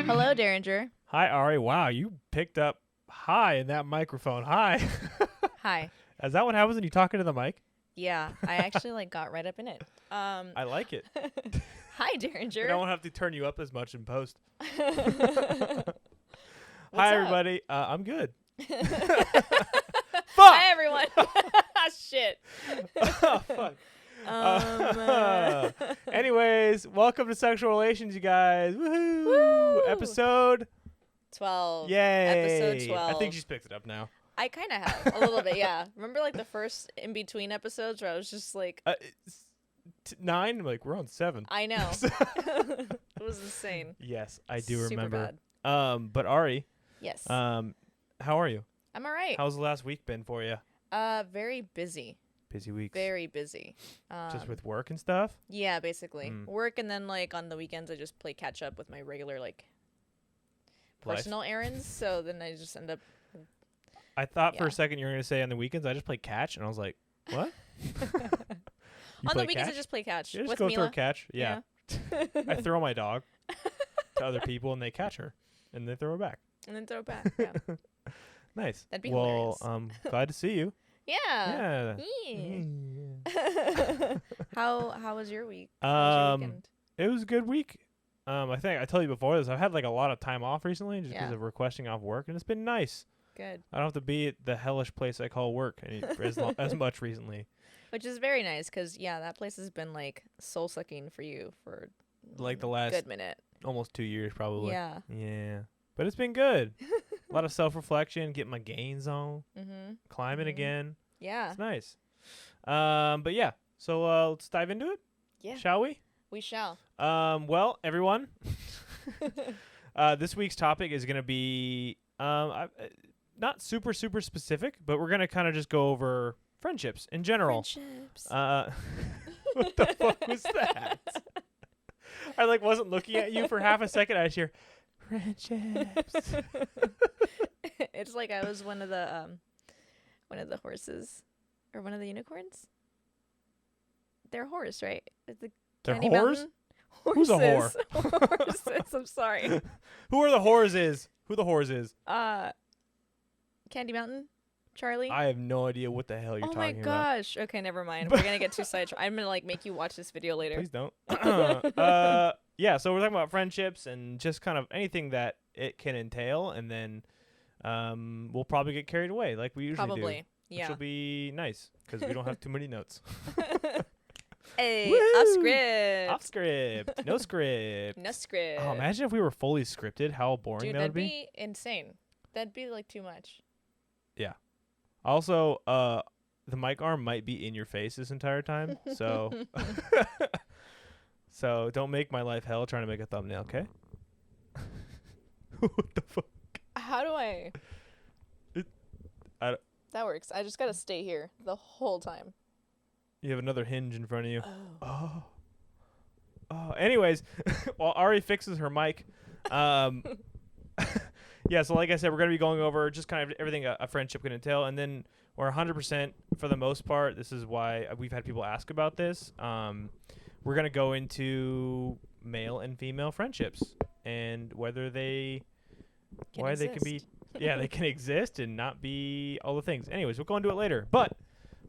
Hello, Derringer. Hi, Ari. Wow, you picked up high in that microphone. Hi. Hi. Is that what happens when you talk into the mic? Yeah, I actually got right up in it. I like it. Hi, Derringer. I don't have to turn you up as much in post. What's Hi, up? everybody. I'm good. Hi, everyone. Shit. Oh, fuck. Anyways, welcome to Sexual Relations, you guys. Woohoo! Woo! Episode 12. Yay! Episode 12. I think she's picked it up now. I kind of have a little bit, yeah. Remember, like the first in between episodes where I was just like, It's 9. Like we're on 7. I know. It was insane. Yes, I do Super remember. bad. But Ari, Yes. how are you? I'm all right. How's the last week been for you? Very busy. Busy weeks. Very busy. Just with work and stuff? Yeah, basically. Mm. Work, and then like on the weekends I just play catch up with my regular like Life. personal errands. So then I just end up I thought for Yeah. a second you were going to say on the weekends I just play catch, and I was like, what? You on play the weekends catch? I just play catch You just with go Mila. throw catch? Yeah. I throw my dog to other people, and they catch her, and they throw her back. And then throw it back. Yeah. Nice. That'd be well, hilarious. glad to see you. Yeah. Yeah. How was your week? How was your weekend? It was a good week. I think I told you before this. I've had like a lot of time off recently just because Yeah. of requesting off work, and it's been nice. Good. I don't have to be at the hellish place I call work for as much recently. Which is very nice because yeah, that place has been like soul sucking for you for Like the last good minute. almost 2 years probably. Yeah. Yeah. But it's been good. A lot of self-reflection, getting my gains on, Mhm. climbing Mhm. again. Yeah. It's nice. But yeah. So let's dive into it. Yeah. Shall we? We shall. Well, everyone, this week's topic is going to be not super specific, but we're going to kind of just go over friendships in general. Friendships. What the fuck was that? I like wasn't looking at you for half a second. I just hear friendships. It's like I was one of the horses or one of the unicorns. They're a horse, right? It's the They're Candy whores? Mountain? Who's a whore? Horses. I'm sorry. Who are the whores is? Who the whores is? Candy Mountain, Charlie. I have no idea what the hell you're Oh my talking about. gosh. Okay, never mind. We're gonna get too sidetracked. I'm gonna like make you watch this video later. Please don't. Yeah, so we're talking about friendships and just kind of anything that it can entail, and then we'll probably get carried away like we usually do. Probably. Which Yeah. will be nice because we don't have too many notes. Hey, Woo! off script. Off script. No script. No script. Oh, imagine if we were fully scripted, how boring Dude, that that'd would be. be insane. That'd be like too much. Also, the mic arm might be in your face this entire time, so so don't make my life hell trying to make a thumbnail, okay? What the fuck? How do I? I don't- That works. I just gotta stay here the whole time. You have another hinge in front of you. Oh. Oh. Anyways, while Ari fixes her mic, yeah. So like I said, we're gonna be going over just kind of everything a friendship can entail, and then we're 100% for the most part. This is why we've had people ask about this. We're gonna go into male and female friendships and whether they, why they can be, yeah, they can exist and not be all the things. Anyways, we'll go into it later. But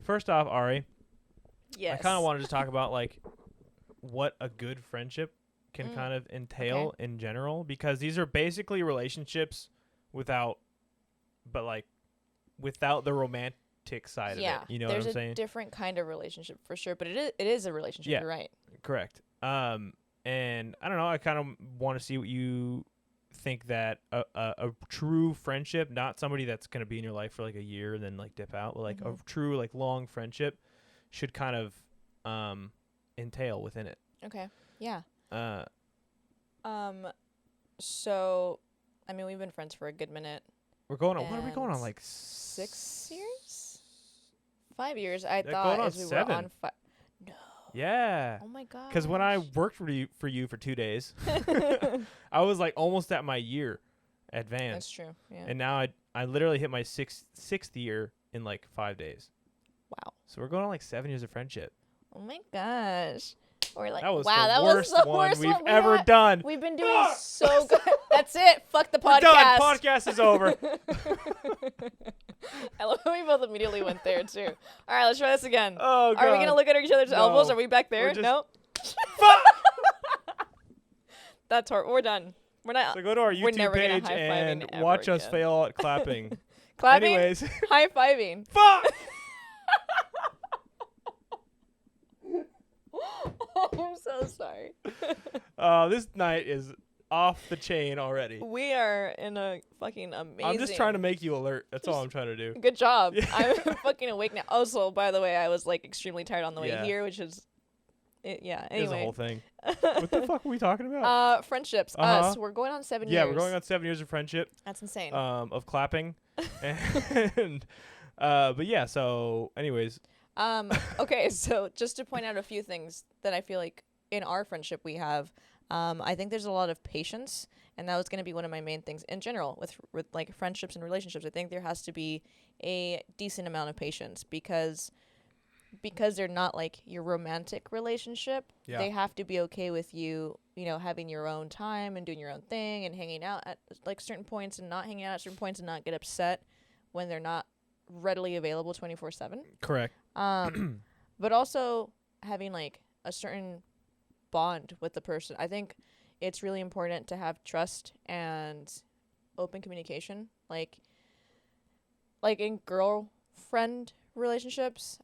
first off, Ari. Yes. I kind of wanted to talk about like what a good friendship can kind of entail in general, because these are basically relationships without the romantic side of it. You know what I'm saying? There's a different kind of relationship for sure, but it is a relationship. Yeah. You're right. Correct. And I don't know. I kind of want to see what you think that a true friendship, not somebody that's going to be in your life for like a year and then like dip out, but like a true like long friendship should kind of entail within it. Okay. Yeah. So, I mean, we've been friends for a good minute. We're going on. What are we going on? And Like 6 years? 5 years. I Going thought on as we 7. were on 5. No. Yeah. Oh my god. Because when I worked for you for 2 days, I was like almost at my year advanced. That's true. Yeah. And now I literally hit my sixth year in like 5 days. Wow. So we're going on like 7 years of friendship. Oh my gosh. We're like, That was wow, the that worst was the one worst we've one ever had. done. We've been doing so good. That's it. Fuck the We're podcast. done. Podcast is over. I love how we both immediately went there too. All right, let's try this again. Oh, God. Are we gonna look at each other's No. elbows? Are we back there? We're just- No. Fuck! That's hard. We're done. We're not So go to our We're YouTube never gonna page high-fiving and ever watch us again. fail at clapping. clapping, Anyways. high fiving. Fuck! I'm so sorry. This night is off the chain already. We are in a fucking amazing. I'm just trying to make you alert. That's all I'm trying to do. Good job. Yeah. I'm fucking awake now. Also, by the way, I was like extremely tired on the way Yeah. here, which is, yeah. Here's the Anyway, whole thing. What the fuck are we talking about? friendships. Uh-huh. Us. We're going on 7 years. Yeah, we're going on 7 years of friendship. That's insane. Of clapping. And but yeah, so anyways. Okay, so just to point out a few things that I feel like in our friendship we have, I think there's a lot of patience, and that was going to be one of my main things in general with like friendships and relationships. I think there has to be a decent amount of patience because they're not like your romantic relationship. Yeah. They have to be okay with you, having your own time and doing your own thing and hanging out at like certain points and not hanging out at certain points and not get upset when they're not readily available 24/7. Correct. But also having like a certain bond with the person. I think it's really important to have trust and open communication. Like in girlfriend relationships,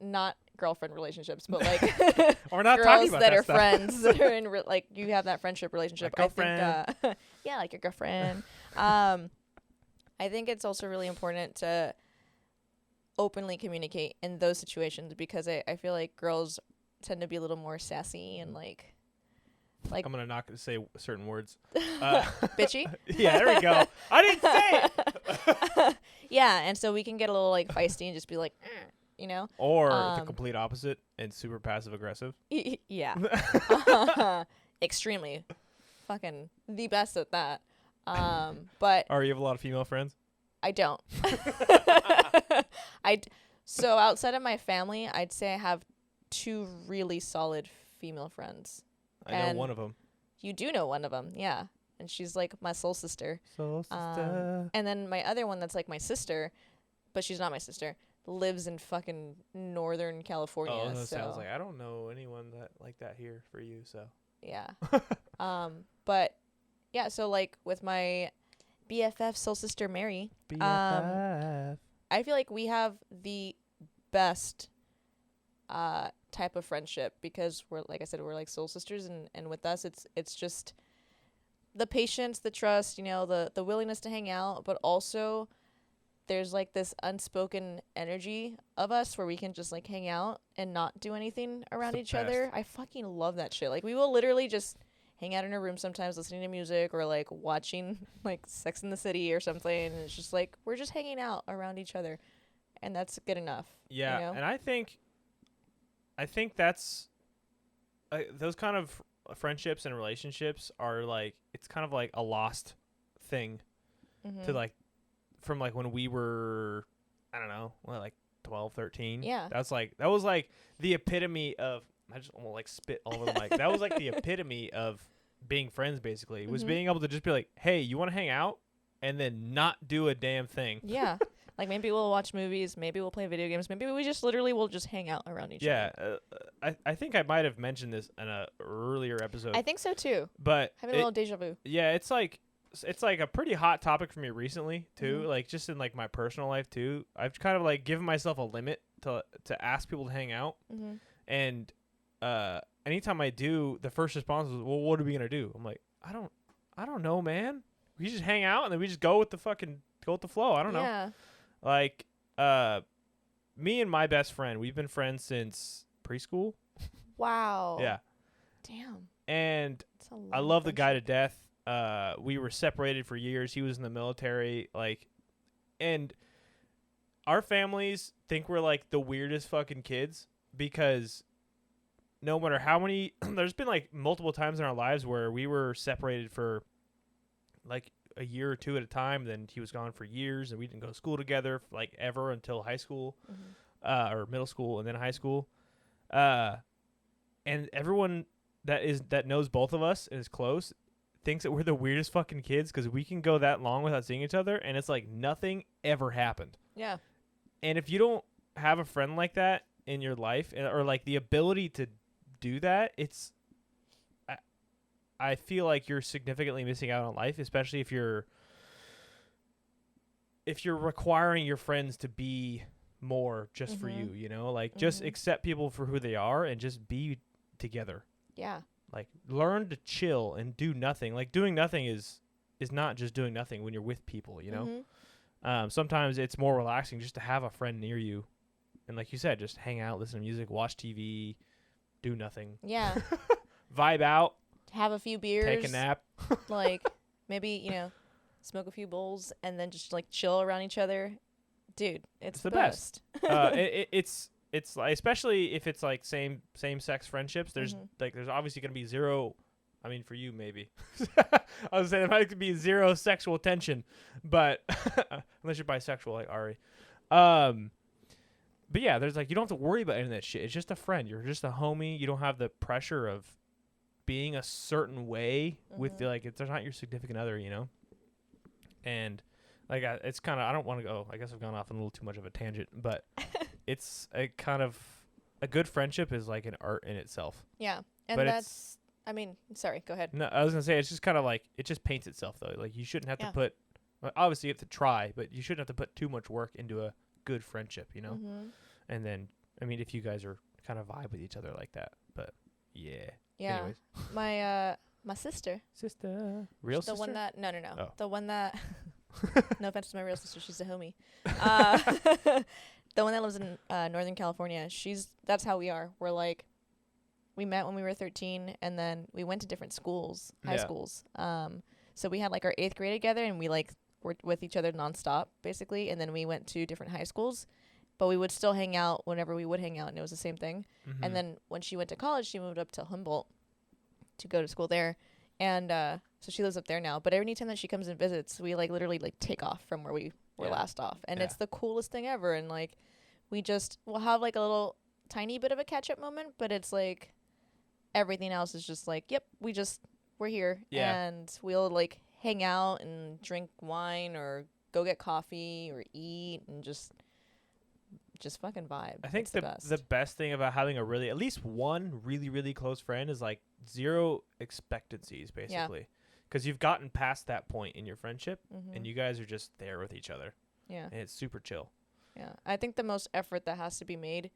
not girlfriend relationships, but like We're not talking girls about that are stuff. friends that are in like you have that friendship relationship. My girlfriend. I think, yeah, like your girlfriend. I think it's also really important to openly communicate in those situations because I feel like girls tend to be a little more sassy and like I'm gonna not gonna say certain words. bitchy. Yeah, there we go. I didn't say it. Yeah, and so we can get a little like feisty and just be like, Or the complete opposite and super passive aggressive. yeah, extremely, fucking the best at that. But Or you have a lot of female friends. I don't. So outside of my family, I'd say I have 2 really solid female friends. I know And one of them. You do know one of them, yeah. And she's like my soul sister. Soul sister. And then my other one that's like my sister, but she's not my sister, lives in fucking Northern California. Oh, that so sounds like I don't know anyone that like that here for you. So yeah. But yeah, so like with my BFF soul sister Mary, BFF. I feel like we have the best type of friendship because we're like I said, we're like soul sisters, and with us it's just the patience, the trust, the willingness to hang out, but also there's like this unspoken energy of us where we can just like hang out and not do anything around the each other. best. I fucking love that shit. Like we will literally just hang out in a room sometimes listening to music or like watching like Sex in the City or something, and it's just like we're just hanging out around each other, and that's good enough. Yeah, and I think that's those kind of friendships and relationships are like it's kind of like a lost thing to like from like when we were I don't know like 12, 13. Yeah. That was like the epitome of I just almost like spit all over the mic. That was like the epitome of being friends basically. Was being able to just be like, "Hey, you want to hang out?" and then not do a damn thing. Yeah. Like maybe we'll watch movies, maybe we'll play video games, maybe we just literally will just hang out around each other. Yeah, I think I might have mentioned this in a earlier episode. I think so too. But Having a little deja vu. yeah, it's like a pretty hot topic for me recently too. Like just in like my personal life too. I've kind of like given myself a limit to ask people to hang out, and anytime I do, the first response is, "Well, what are we gonna do?" I'm like, I don't know, man. We just hang out and then we just go with the flow. I don't know. Yeah. Like, me and my best friend, we've been friends since preschool. Wow. Yeah. Damn. And That's a long I love the guy to friendship. death. We were separated for years. He was in the military. Like, and our families think we're like the weirdest fucking kids because no matter how many, there's been like multiple times in our lives where we were separated for like a year or two at a time. Then he was gone for years, and we didn't go to school together like ever until high school, or middle school, and then high school. And everyone that knows both of us and is close thinks that we're the weirdest fucking kids because we can go that long without seeing each other, and it's like nothing ever happened. Yeah. And if you don't have a friend like that in your life, or like the ability to do that, I feel like you're significantly missing out on life, especially if you're requiring your friends to be more just for you, you know, like just accept people for who they are and just be together. Yeah. Like learn to chill and do nothing. Like doing nothing is not just doing nothing when you're with people, you know. Sometimes it's more relaxing just to have a friend near you, and like you said, just hang out, listen to music, watch TV, do nothing. Yeah. Vibe out, have a few beers, take a nap, like maybe, you know, smoke a few bowls and then just like chill around each other. Dude, it's the best. It's like, especially if it's like same sex friendships, there's obviously going to be zero. I mean, for you, maybe. I was saying there might be zero sexual tension, but unless you're bisexual like Ari. But yeah, there's like, you don't have to worry about any of that shit. It's just a friend. You're just a homie. You don't have the pressure of being a certain way with like, it's not your significant other, you know? And like, it's kind of, I don't want to go, I guess I've gone off on a little too much of a tangent, but it's a kind of, a good friendship is like an art in itself. Yeah. And but that's, I mean, sorry, go ahead. No, I was going to say, it's just kind of like, it just paints itself though. Like you shouldn't have to put, well, obviously you have to try, but you shouldn't have to put too much work into a good friendship, you know? And then, I mean, if you guys are kind of vibe with each other like that, but yeah. Yeah. Anyways. My sister. Real the sister? one that, no. Oh. The one that, no offense to my real sister, she's a homie. The one that lives in Northern California, that's how we are. We're like, we met when we were 13, and then we went to different schools, high schools. So we had like our 8th grade together, and we like were with each other nonstop, basically. And then we went to different high schools, but we would still hang out whenever we would hang out, and it was the same thing. And then when she went to college, she moved up to Humboldt to go to school there. And so she lives up there now. But every time that she comes and visits, we like literally like take off from where we were last off. And it's the coolest thing ever. And like we'll have like a little tiny bit of a catch up moment, but it's like everything else is just like, yep, we're here. Yeah. And we'll like hang out and drink wine or go get coffee or eat and just fucking vibe. I think it's the best thing about having at least one really, really close friend is like zero expectancies, basically. Because you've gotten past that point in your friendship, and you guys are just there with each other. Yeah. And it's super chill. Yeah. I think the most effort that has to be made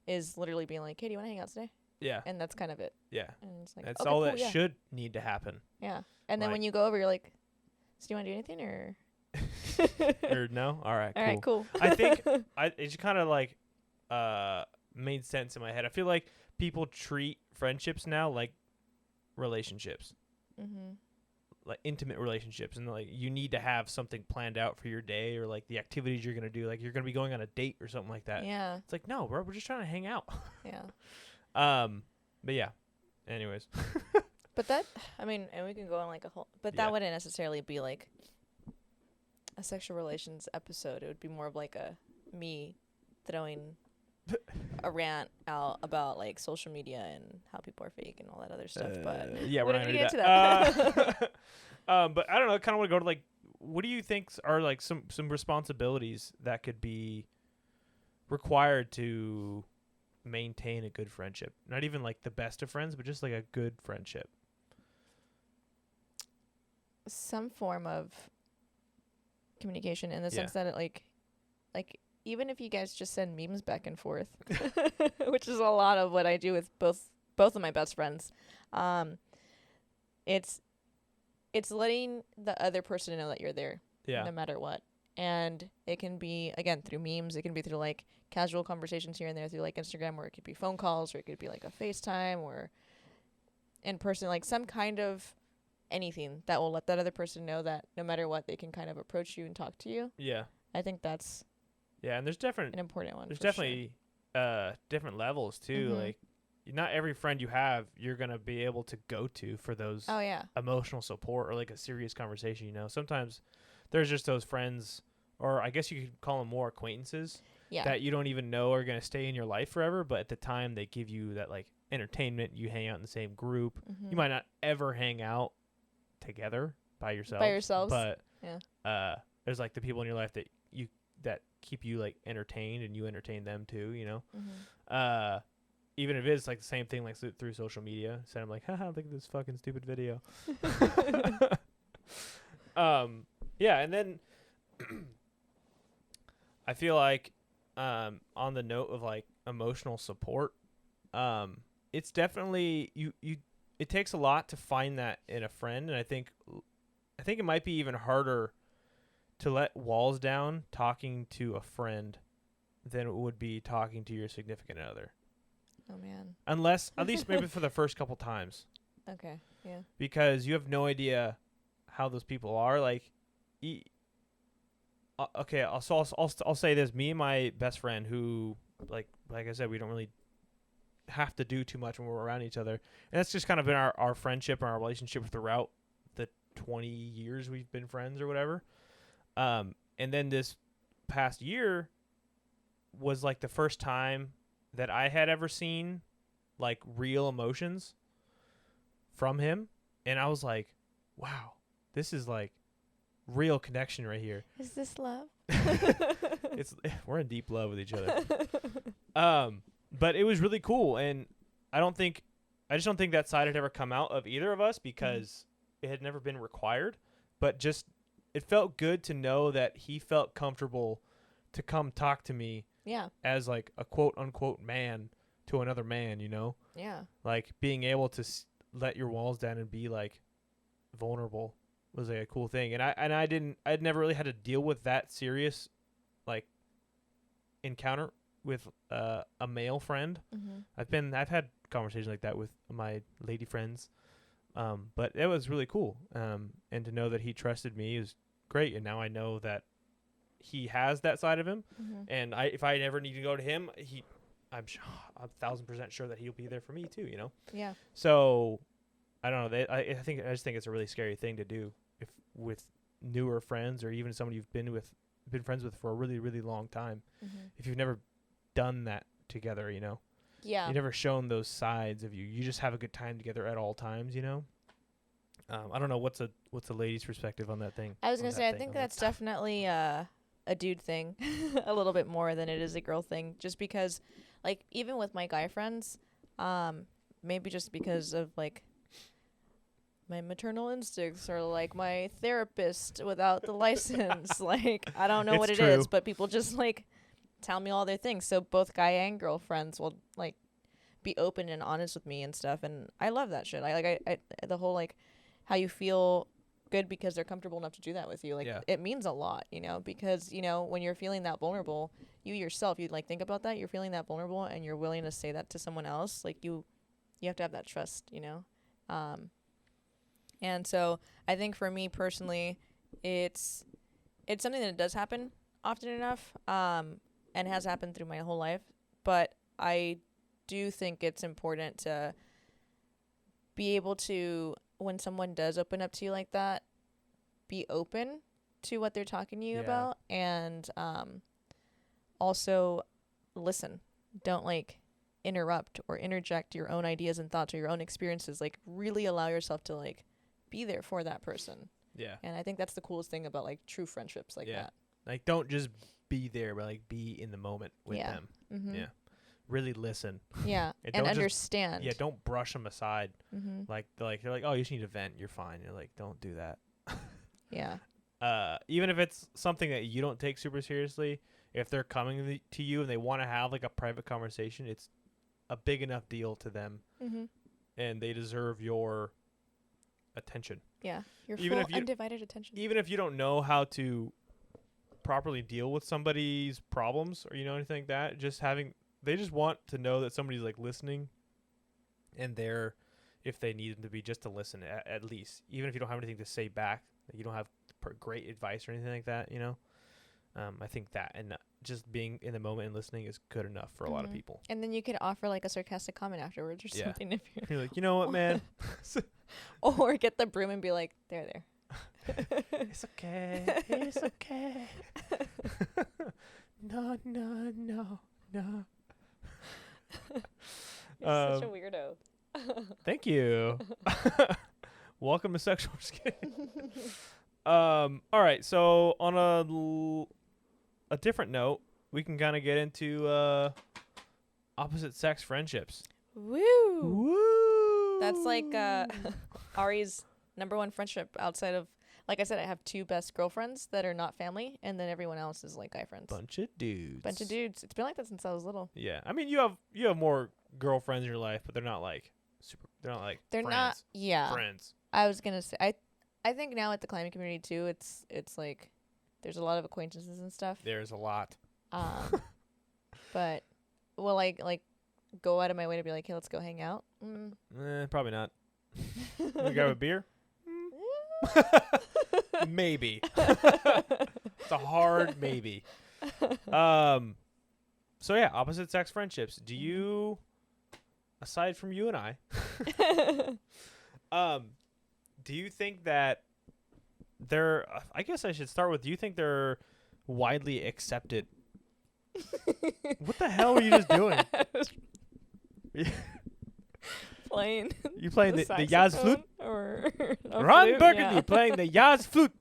is literally being like, hey, do you want to hang out today? Yeah. And that's kind of it. Yeah. And it's like, that's okay, all cool, that should need to happen. Yeah. And then Like- when you go over, you're like, so do you want to do anything or? Or no? All right, cool. All right, cool. I think it kind of like made sense in my head. I feel like people treat friendships now like relationships, like intimate relationships, and like you need to have something planned out for your day or like the activities you're gonna do. Like you're gonna be going on a date or something like that. Yeah. It's like, no, bro, we're just trying to hang out. Yeah. But yeah. Anyways. But that, I mean, and we can go on like a whole, but that wouldn't necessarily be like a sexual relations episode. It would be more of like me throwing a rant out about like social media and how people are fake and all that other stuff. But yeah, we're not gonna get do into that. But I don't know. I kind of want to go to like, what do you think are like some responsibilities that could be required to maintain a good friendship? Not even like the best of friends, but just like a good friendship. Some form of communication in the sense that it like even if you guys just send memes back and forth, which is a lot of what I do with both of my best friends, it's letting the other person know that you're there, no matter what. And it can be, again, through memes. It can be through like casual conversations here and there through like Instagram, or it could be phone calls, or it could be like a FaceTime, or in person, like some kind of anything that will let that other person know that no matter what, they can kind of approach you and talk to you. Yeah. I think that's and there's different an important one. There's definitely different levels too. Like not every friend you have you're gonna be able to go to for those Oh yeah. emotional support or like a serious conversation. You know, sometimes there's just those friends, or I guess you could call them more acquaintances Yeah. that you don't even know are gonna stay in your life forever. But at the time, they give you that like entertainment. You hang out in the same group. Mm-hmm. You might not ever hang out together by yourself. yourselves. But Yeah. there's like the people in your life that keep you like entertained, and you entertain them too. You know. Mm-hmm. Even if it's like the same thing, like through social media. So I'm like, haha, look at this fucking stupid video. Yeah, and then I feel like, on the note of like emotional support, it's definitely it takes a lot to find that in a friend, and I think it might be even harder to let walls down talking to a friend than it would be talking to your significant other. Oh man. Unless, at least maybe for the first couple times. Okay. Yeah. Because you have no idea how those people are. Like, okay, I'll say this. Me and my best friend, who, like I said, we don't really have to do too much when we're around each other. And that's just kind of been our friendship and our relationship throughout the 20 years we've been friends or whatever. And then this past year was like the first time that I had ever seen like real emotions from him, and I was like, wow, this is like real connection right here. Is this love? We're in deep love with each other. But it was really cool, and I just don't think that side had ever come out of either of us because it had never been required, but just it felt good to know that he felt comfortable to come talk to me. Yeah. As like a quote unquote man to another man, you know? Yeah. Like being able to let your walls down and be like vulnerable was like a cool thing. And I'd never really had to deal with that serious like encounter with a male friend. Mm-hmm. I've had conversations like that with my lady friends. But it was really cool. And to know that he trusted me is great. And now I know that he has that side of him, and if I ever need to go to him, I'm 1,000% sure that he'll be there for me too. You know. Yeah. So I don't know. I just think it's a really scary thing to do if with newer friends or even somebody you've been friends with for a really really long time. If you've never done that together, you know. Yeah. You've never shown those sides of you. You just have a good time together at all times, you know. I don't know what's a lady's perspective on that thing. I was gonna say I think that's definitely a dude thing a little bit more than it is a girl thing, just because like even with my guy friends, maybe just because of like my maternal instincts or like my therapist without the license, like I don't know what it is, but people just like tell me all their things. So both guy and girl friends will like be open and honest with me and stuff, and I love that shit. I the whole like how you feel good because they're comfortable enough to do that with you. Like it means a lot, you know, because, you know, when you're feeling that vulnerable, you yourself, you like think about that, you're feeling that vulnerable and you're willing to say that to someone else. Like you have to have that trust, you know? And so I think for me personally, it's something that does happen often enough, and has happened through my whole life. But I do think it's important to be able to, when someone does open up to you like that, be open to what they're talking to you about, and also listen. Don't like interrupt or interject your own ideas and thoughts or your own experiences. Like really allow yourself to like be there for that person. Yeah. And I think that's the coolest thing about like true friendships like that. Like don't just be there, but like be in the moment with them. Yeah. Really listen. Yeah. And understand. Don't brush them aside. Like they're like, oh, you just need to vent. You're fine. You're like, don't do that. Yeah. Even if it's something that you don't take super seriously, if they're coming to you and they want to have like a private conversation, it's a big enough deal to them, and they deserve your attention. Yeah. Your full undivided attention. Even if you don't know how to properly deal with somebody's problems or anything like that, they just want to know that somebody's like listening and there if they need them to be, just to listen at least, even if you don't have anything to say back, like you don't have great advice or anything like that, I think that, and just being in the moment and listening is good enough for a lot of people. And then you could offer like a sarcastic comment afterwards or something if you're You're like, you know what, man? or get the broom and be like, there. It's okay. It's okay. No. You're such a weirdo. Thank you. Welcome to sexual. Just kidding. All right. So on a different note, we can kind of get into opposite sex friendships. Woo! That's like Ari's number one friendship outside of, like I said, I have 2 best girlfriends that are not family, and then everyone else is like guy friends. Bunch of dudes. It's been like that since I was little. Yeah. I mean, you have more girlfriends in your life, but they're not like super. They're not like They're friends. not. Yeah. Friends. I was gonna say I think now at the climbing community too, it's like there's a lot of acquaintances and stuff. There's a lot. But will I like go out of my way to be like, hey, let's go hang out? Probably not. We grab a beer? Maybe. It's a hard maybe. So yeah, opposite sex friendships. Do you, aside from you and I, do you think that they're, I guess I should start with, do you think they're widely accepted? What the hell were you just doing? Playing. You playing the jazz flute? Or Ron Burgundy playing the jazz flute.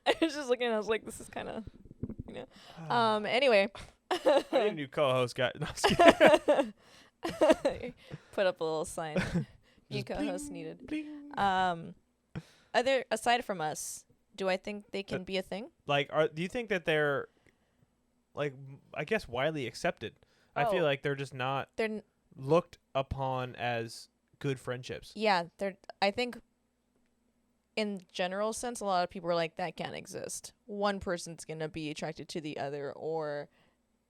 I was just looking and I was like, this is kind of, anyway. I need a new co-host guy. No, put up a little sign. New co-host needed. Bling. Aside from us, do I think they can be a thing? Like, do you think that they're, like, I guess widely accepted? I feel like they're just not. They're looked upon as good friendships. Yeah, I think in general sense, a lot of people are like, that can't exist. One person's going to be attracted to the other, or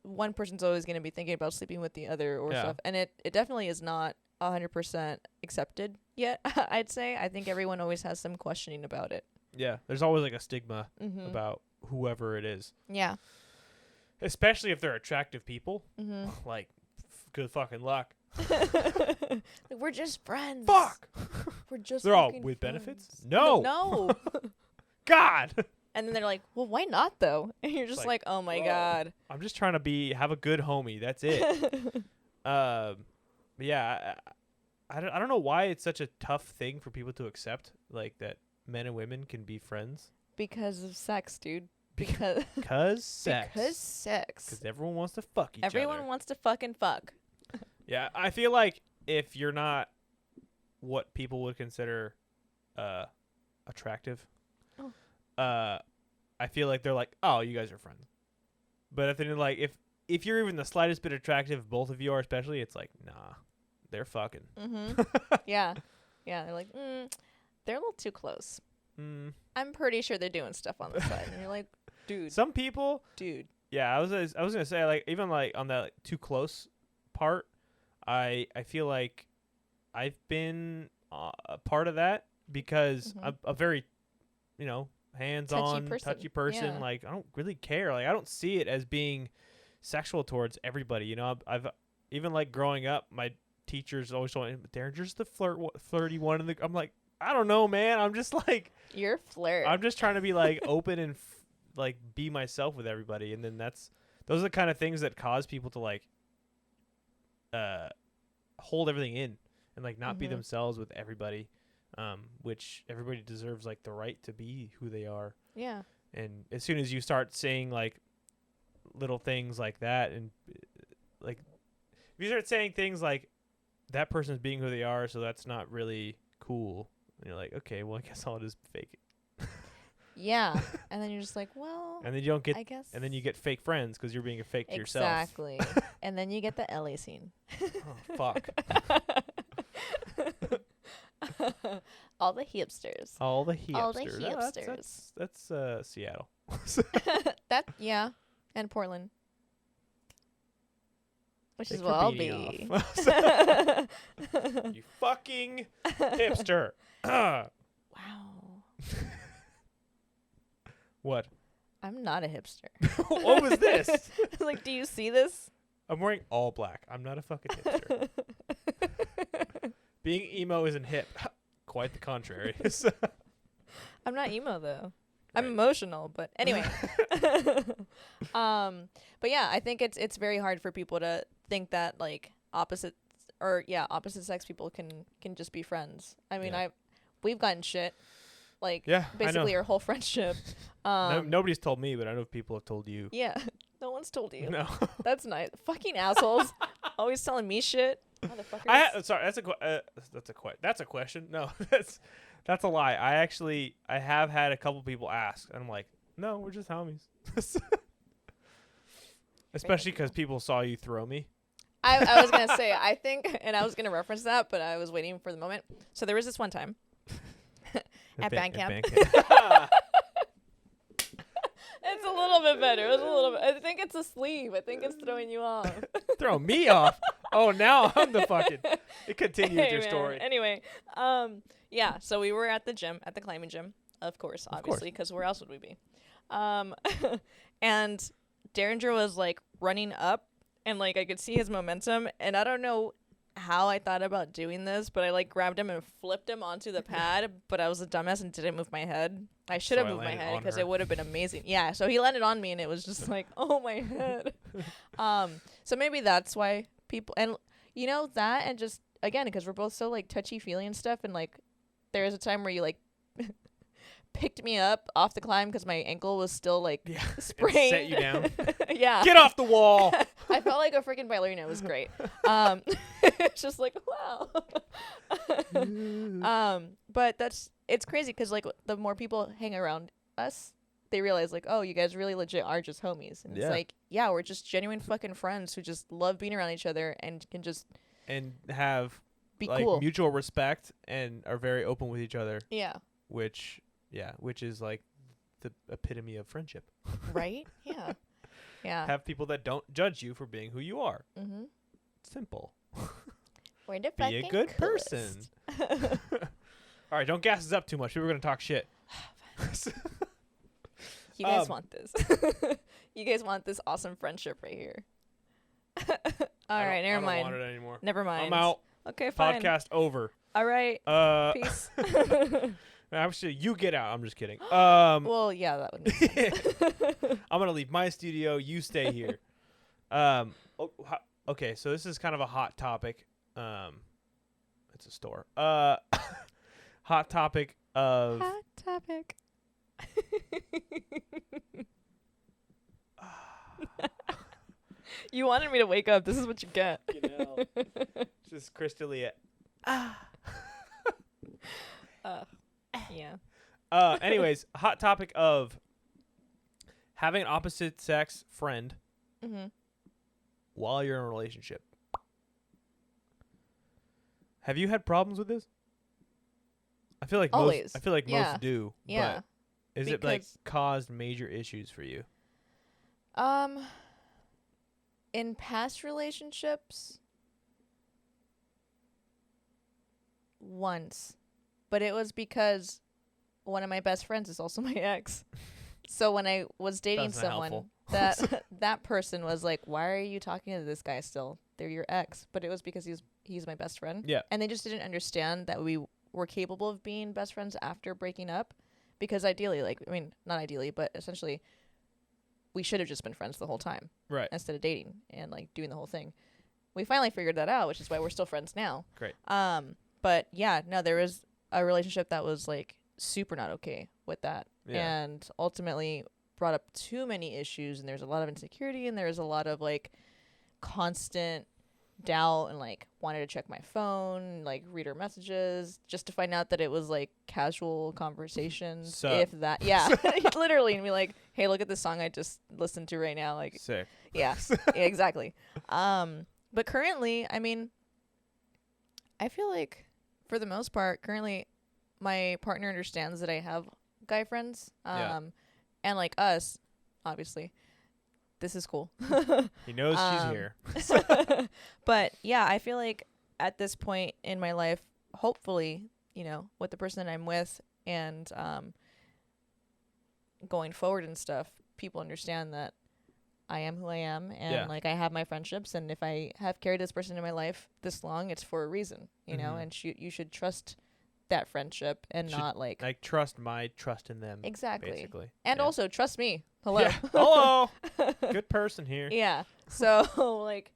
one person's always going to be thinking about sleeping with the other or stuff. And it definitely is not 100% accepted yet, I'd say. I think everyone always has some questioning about it. Yeah, there's always like a stigma about whoever it is. Yeah. Especially if they're attractive people. Like, good fucking luck. We're just friends. Fuck. We're just. They're all with friends. benefits. No. No. God. And then they're like, "Well, why not though?" And you're just like, "Oh my god." I'm just trying to have a good homie. That's it. Yeah. I don't know why it's such a tough thing for people to accept, like that men and women can be friends. Because of sex, dude. Because sex. Because sex. Because everyone wants to fuck each other. Everyone wants to fucking fuck. Yeah, I feel like if you're not what people would consider attractive, I feel like they're like, oh, you guys are friends. But if they're like, if you're even the slightest bit attractive, both of you are especially, it's like, nah, they're fucking. Yeah. Yeah, they're like, they're a little too close. I'm pretty sure they're doing stuff on the side. And you're like, dude. Some people. Dude. Yeah, I was gonna say, like, even like on that too close part, I feel like I've been a part of that because I'm a very, hands-on, touchy person. Yeah. Like, I don't really care. Like, I don't see it as being sexual towards everybody. I've even like growing up, my teachers always told me, Derringer's the flirty one. I'm like, I don't know, man. I'm just like, you're a flirt. I'm just trying to be like open and like be myself with everybody. And then those are the kind of things that cause people to like hold everything in and like not be themselves with everybody, which everybody deserves like the right to be who they are. Yeah. And as soon as you start saying like little things like that, and like if you start saying things like that person's being who they are, so that's not really cool, and you're like, okay, well, I guess I'll just fake it. Yeah. And then you're just like, well, and then you don't get, I guess. And then you get fake friends because you're being a fake to yourself. Exactly. And then you get the LA scene. Oh, fuck. All the hipsters. All the hipsters. All the hipsters. That's Seattle. Yeah. And Portland. Which is Thanks what for I'll beating be. You fucking hipster. Wow. What? I'm not a hipster. What was this? Like, do you see this? I'm wearing all black. I'm not a fucking hipster. Being emo isn't hip. Quite the contrary. I'm not emo though. Right. I'm emotional, but anyway. But yeah, I think it's very hard for people to think that like opposite sex people can just be friends. I mean, Yeah. we've gotten shit like Yeah, basically our whole friendship. Nobody's told me, but I know people have told you. Yeah, no one's told you. No. That's nice. Fucking assholes, always telling me shit. Motherfuckers. Sorry, that's a question. No, that's a lie. I have had a couple people ask, and I'm like, no, we're just homies. Especially because people saw you throw me. I was gonna say, I think, and I was gonna reference that, but I was waiting for the moment. So there was this one time at band camp. It's a little bit better. It was a little bit. I think it's a sleeve. I think it's throwing you off. Throw me off. Oh, now I'm the fucking. Continue with your man. story. Anyway, yeah. So we were at the gym, at the climbing gym, of course, obviously, because where else would we be? And Derringer was like running up, and like I could see his momentum, and I don't know how I thought about doing this, but I like grabbed him and flipped him onto the pad, but I was a dumbass and didn't move my head. I should have moved my head because it would have been amazing. Yeah, so he landed on me and it was just like, oh my head. So maybe that's why people, and you know that, and just again because we're both so like touchy feely and stuff, and like there was a time where you like picked me up off the climb because my ankle was still like sprained. Set you down. Yeah. Get off the wall. I felt like a freaking ballerina. It was great. It's just like, wow. But it's crazy because like the more people hang around us, they realize like, oh, you guys really legit are just homies. And it's like, yeah, we're just genuine fucking friends who just love being around each other and can just and have be like cool. mutual respect and are very open with each other. Yeah. Which is like the epitome of friendship. Right? Yeah. Yeah. Have people that don't judge you for being who you are. Mm-hmm. Simple. We're the Be a good person. All right, don't gas us up too much. We were going to talk shit. You guys want this. You guys want this awesome friendship right here. All right, never mind. I don't want it anymore. Never mind. I'm out. Okay, fine. Podcast over. All right. Peace. Peace. Actually, you get out. I'm just kidding. Well, yeah, that would make sense. I'm going to leave my studio. You stay here. Okay, so this is kind of a hot topic. It's a store. Hot topic of... Hot topic. You wanted me to wake up. This is what you get. You know. Just crystally. Yeah. Anyways, hot topic of having an opposite sex friend while you're in a relationship. Have you had problems with this? I feel like always. Most do. Yeah. But is it like caused major issues for you? In past relationships, once, but it was because one of my best friends is also my ex. So when I was dating someone, that person was like, "Why are you talking to this guy still? They're your ex." But it was because he's my best friend. Yeah. And they just didn't understand that we were capable of being best friends after breaking up, because ideally, not ideally, but essentially, we should have just been friends the whole time, right? Instead of dating and like doing the whole thing. We finally figured that out, which is why we're still friends now. Great. But yeah, no, there was a relationship that was like super not okay with that, and ultimately brought up too many issues, and there's a lot of insecurity, and there's a lot of like constant doubt, and like wanted to check my phone, like read her messages just to find out that it was like casual conversations, if that. Yeah. Literally, and be like, hey, look at this song I just listened to right now, like sick. Yeah. Yeah, exactly. But currently, I mean, I feel like for the most part currently my partner understands that I have guy friends, and like us, obviously this is cool. He knows she's here. But yeah, I feel like at this point in my life, hopefully, with the person that I'm with and going forward and stuff, people understand that I am who I am, and Yeah. like I have my friendships, and if I have carried this person in my life this long, it's for a reason, you know, Mhm. and you should trust that friendship and Should, not like trust my trust in them. exactly. Basically. And Yeah. also trust me. Hello. Yeah. Hello. Good person here. Yeah. So like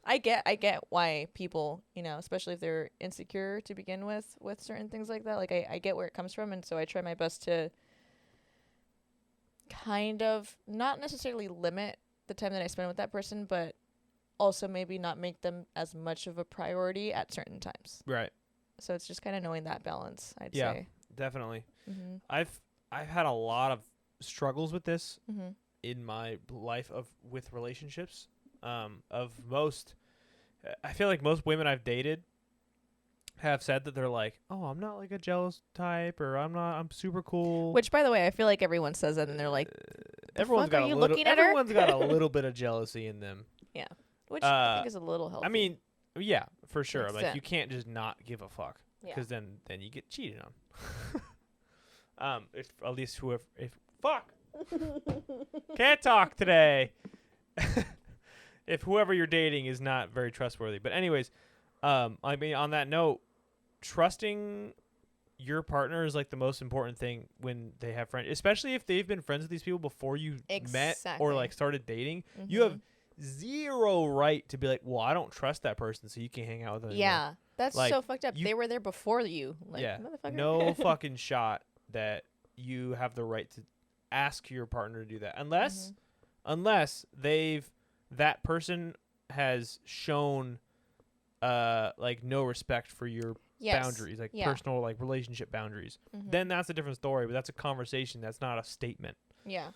I get why people, you know, especially if they're insecure to begin with certain things like that. Like I get where it comes from, and so I try my best to kind of not necessarily limit the time that I spend with that person, but also maybe not make them as much of a priority at certain times. Right. So it's just kind of knowing that balance, I'd Yeah. say. Definitely. Mm-hmm. I've had a lot of struggles with this Mm-hmm. in my life with relationships. Of most, I feel like most women I've dated have said that they're like, oh, I'm not like a jealous type, or I'm super cool. Which, by the way, I feel like everyone says that, and they're like, everyone's fuck got are a you little. looking at her? Everyone's got a little bit of jealousy in them. which I think is a little healthy. I mean, yeah, for sure. Like extent. you can't just not give a fuck, Yeah. because then you get cheated on. If at least if fuck can't talk today. If whoever you're dating is not very trustworthy. But anyways, I mean, on that note, trusting your partner is like the most important thing when they have friends, especially if they've been friends with these people before you met or like started dating. Mhm. You have zero right to be like, well, I don't trust that person, so you can't hang out with them anymore. Yeah, that's Like, so fucked up. you- They were there before you. Like, yeah, motherfucker. no fucking shot that you have the right to ask your partner to do that, unless that person has shown like no respect for your Yes. boundaries, like Yeah. personal, like relationship boundaries. Mhm. Then that's a different story, but that's a conversation. That's not a statement. Yeah.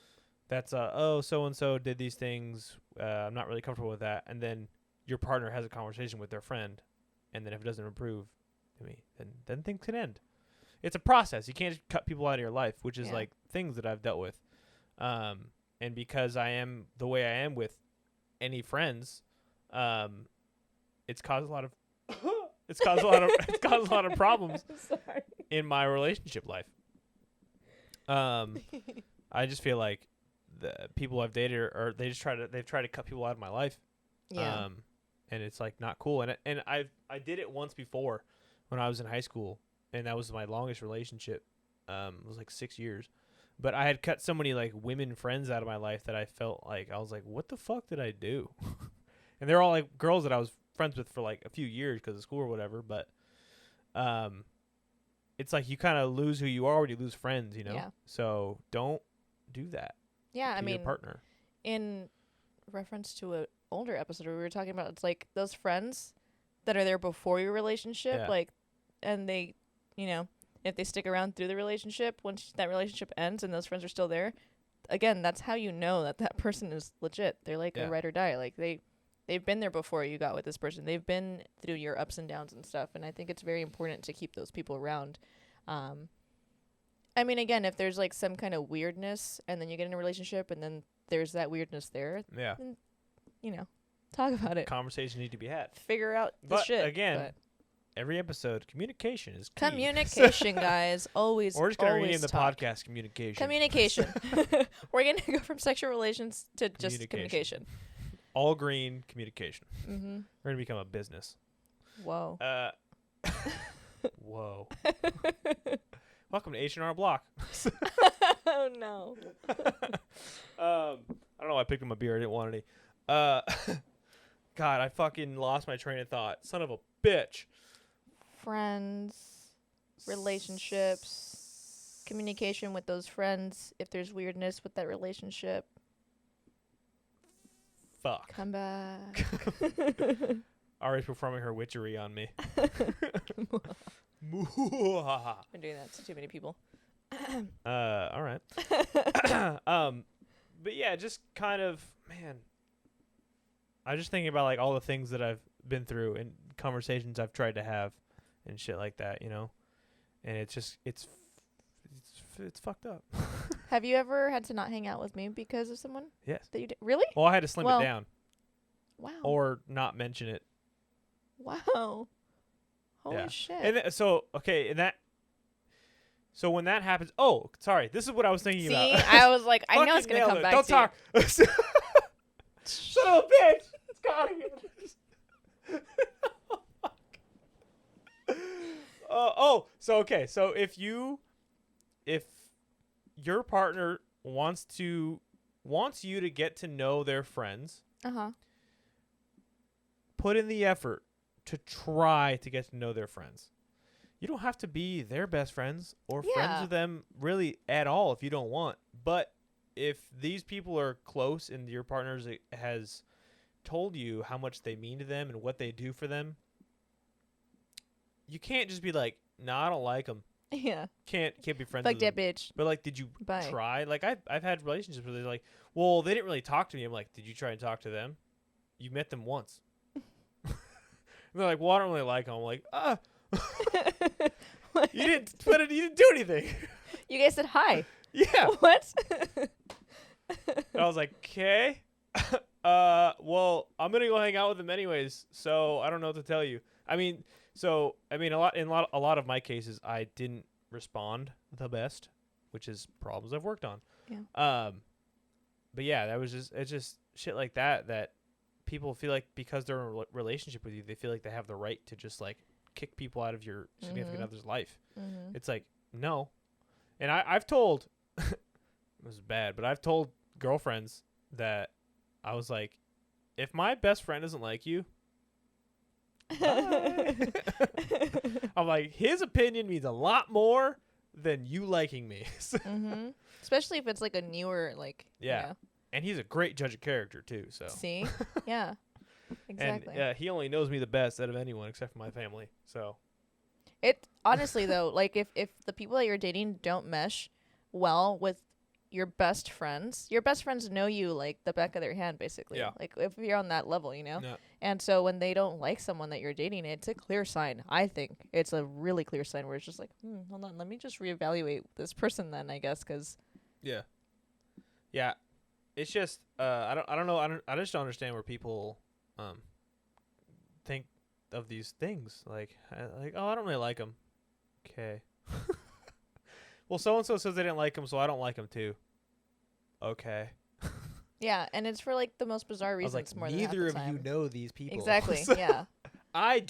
That's oh, so and so did these things. I'm not really comfortable with that. And then your partner has a conversation with their friend, and then if it doesn't improve, then things can end. It's a process. You can't just cut people out of your life, which is Yeah. like things that I've dealt with. And because I am the way I am with any friends, it's caused a lot of it's caused a lot of problems Sorry. in my relationship life. I just feel like the people I've dated are they've tried to cut people out of my life. Yeah. And it's like not cool. And I did it once before when I was in high school, and that was my longest relationship. It was like 6 years. But I had cut so many like women friends out of my life that I felt like I was like, what the fuck did I do? And they're all like girls that I was friends with for like a few years because of school or whatever. But it's like you kind of lose who you are when you lose friends, you know? Yeah. So don't do that Yeah. I to mean, your partner. in reference to an older episode where we were talking about, it's like those friends that are there before your relationship, Yeah. like, and they, you know, if they stick around through the relationship, once that relationship ends and those friends are still there, again, that's how you know that person is legit. They're like Yeah. a ride or die. Like they've been there before you got with this person. They've been through your ups and downs and stuff. And I think it's very important to keep those people around. I mean, again, if there's like some kind of weirdness and then you get in a relationship and then there's that weirdness there, Yeah. you know, talk about it. Conversations need to be had. Figure out the But shit. again, but every episode, communication is key. communication, guys. Always, We're just going to always rename the talk. podcast Communication. Communication. We're going to go from sexual relations to just Communication. communication. All green communication. Mm-hmm. We're going to become a business. Whoa. Whoa. Welcome to H&R Block. Oh, no. I don't know why I picked up my beer. I didn't want any. God, I fucking lost my train of thought. Son of a bitch. Friends, relationships, communication with those friends. If there's weirdness with that relationship, Fuck. come back. Ari's performing her witchery on me. Been doing that to too many people. All right. But yeah, just kind of, man, I was just thinking about like all the things that I've been through and conversations I've tried to have and shit like that, you know? And it's just, it's fucked up. Have you ever had to not hang out with me because of someone Yes. that you did? Really? Well, I had to slim Well, it down Wow. or not mention it. Wow. Holy Yeah. shit. And so, okay, and that, So when that happens, oh, sorry, this is what I was thinking See, about. I was like, I know it's Fucking gonna nailed come it. back Don't to talk. Son of a bitch! It's got again. So okay, so if your partner wants you to get to know their friends, you. Uh-huh. put in the effort to try to get to know their friends. You don't have to be their best friends or friends Yeah. with them really at all if you don't want. But if these people are close and your partner has told you how much they mean to them and what they do for them, you can't just be like, "Nah, I don't like them." Yeah. Can't be friends Fuck with them. that bitch. But like, did you Bye. try? Like, I've had relationships where they're like, "Well, they didn't really talk to me." I'm like, "Did you try and talk to them? You met them once." And they're like, "Well, I don't really like them." I'm like, you didn't do anything." You guys said hi. Yeah. What? And I was like, "Okay." Well, I'm gonna go hang out with them anyways, so I don't know what to tell you. A lot of my cases, I didn't respond the best, which is problems I've worked on. Yeah. But yeah, it's just shit like that people feel like because they're in a relationship with you, they feel like they have the right to just like kick people out of your significant other's life. Mm-hmm. It's like, no. And I've told, this is bad, but I've told girlfriends that I was like, if my best friend doesn't like you, bye. I'm like, his opinion means a lot more than you liking me. Mm-hmm. Especially if it's like a newer, like, Yeah. you know. And he's a great judge of character too. So See? Yeah. Exactly. And he only knows me the best out of anyone except for my family. So It honestly though, like if the people that you're dating don't mesh well with your best friends know you like the back of their hand, basically. Yeah. Like if you're on that level, you know. Yeah. And so when they don't like someone that you're dating, it's a clear sign. I think it's a really clear sign where it's just like, hold on, let me just reevaluate this person then, I guess, because. Yeah. Yeah. It's just I don't know. I just don't understand where people think of these things like oh, I don't really like them. Okay. Well, so and so says they didn't like him, so I don't like him too. Okay. Yeah, and it's for like the most bizarre I was reasons. like, More neither than half of the you time. know these people. Exactly. So Yeah. I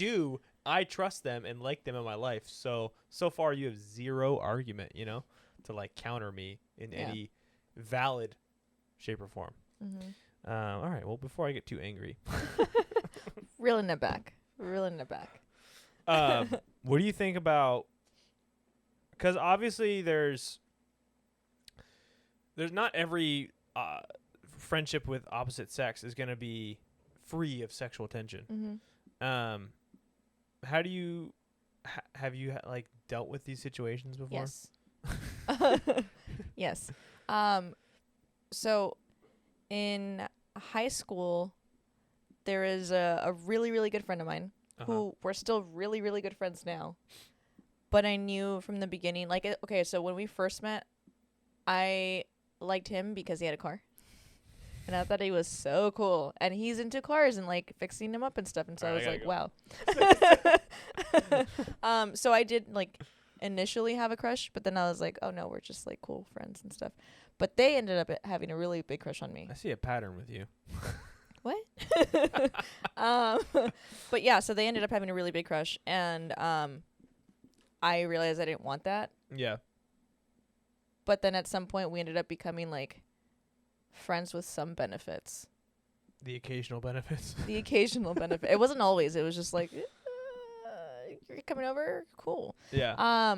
trust them and like them in my life. So far you have zero argument, to like counter me in any valid shape or form. Mm-hmm. All right. Well, before I get too angry, Reeling it back. what do you think about? Because obviously there's not every friendship with opposite sex is gonna be free of sexual tension. Mm-hmm. How do you have you like dealt with these situations before? Yes. Yes. So in high school, there is a really, really good friend of mine who we're still really, really good friends now. But I knew from the beginning, like, okay, so when we first met, I liked him because he had a car. And I thought he was so cool. And he's into cars and, like, fixing them up and stuff. And so I was like, wow. So I did, like, initially have a crush. But then I was like, oh, no, we're just, like, cool friends and stuff. But they ended up having a really big crush on me. I see a pattern with you. What? But yeah, so they ended up having a really big crush. And I realized I didn't want that. Yeah. But then at some point we ended up becoming like friends with some benefits. The occasional benefits. The occasional benefit. It wasn't always. It was just like, you're coming over? Cool. Yeah.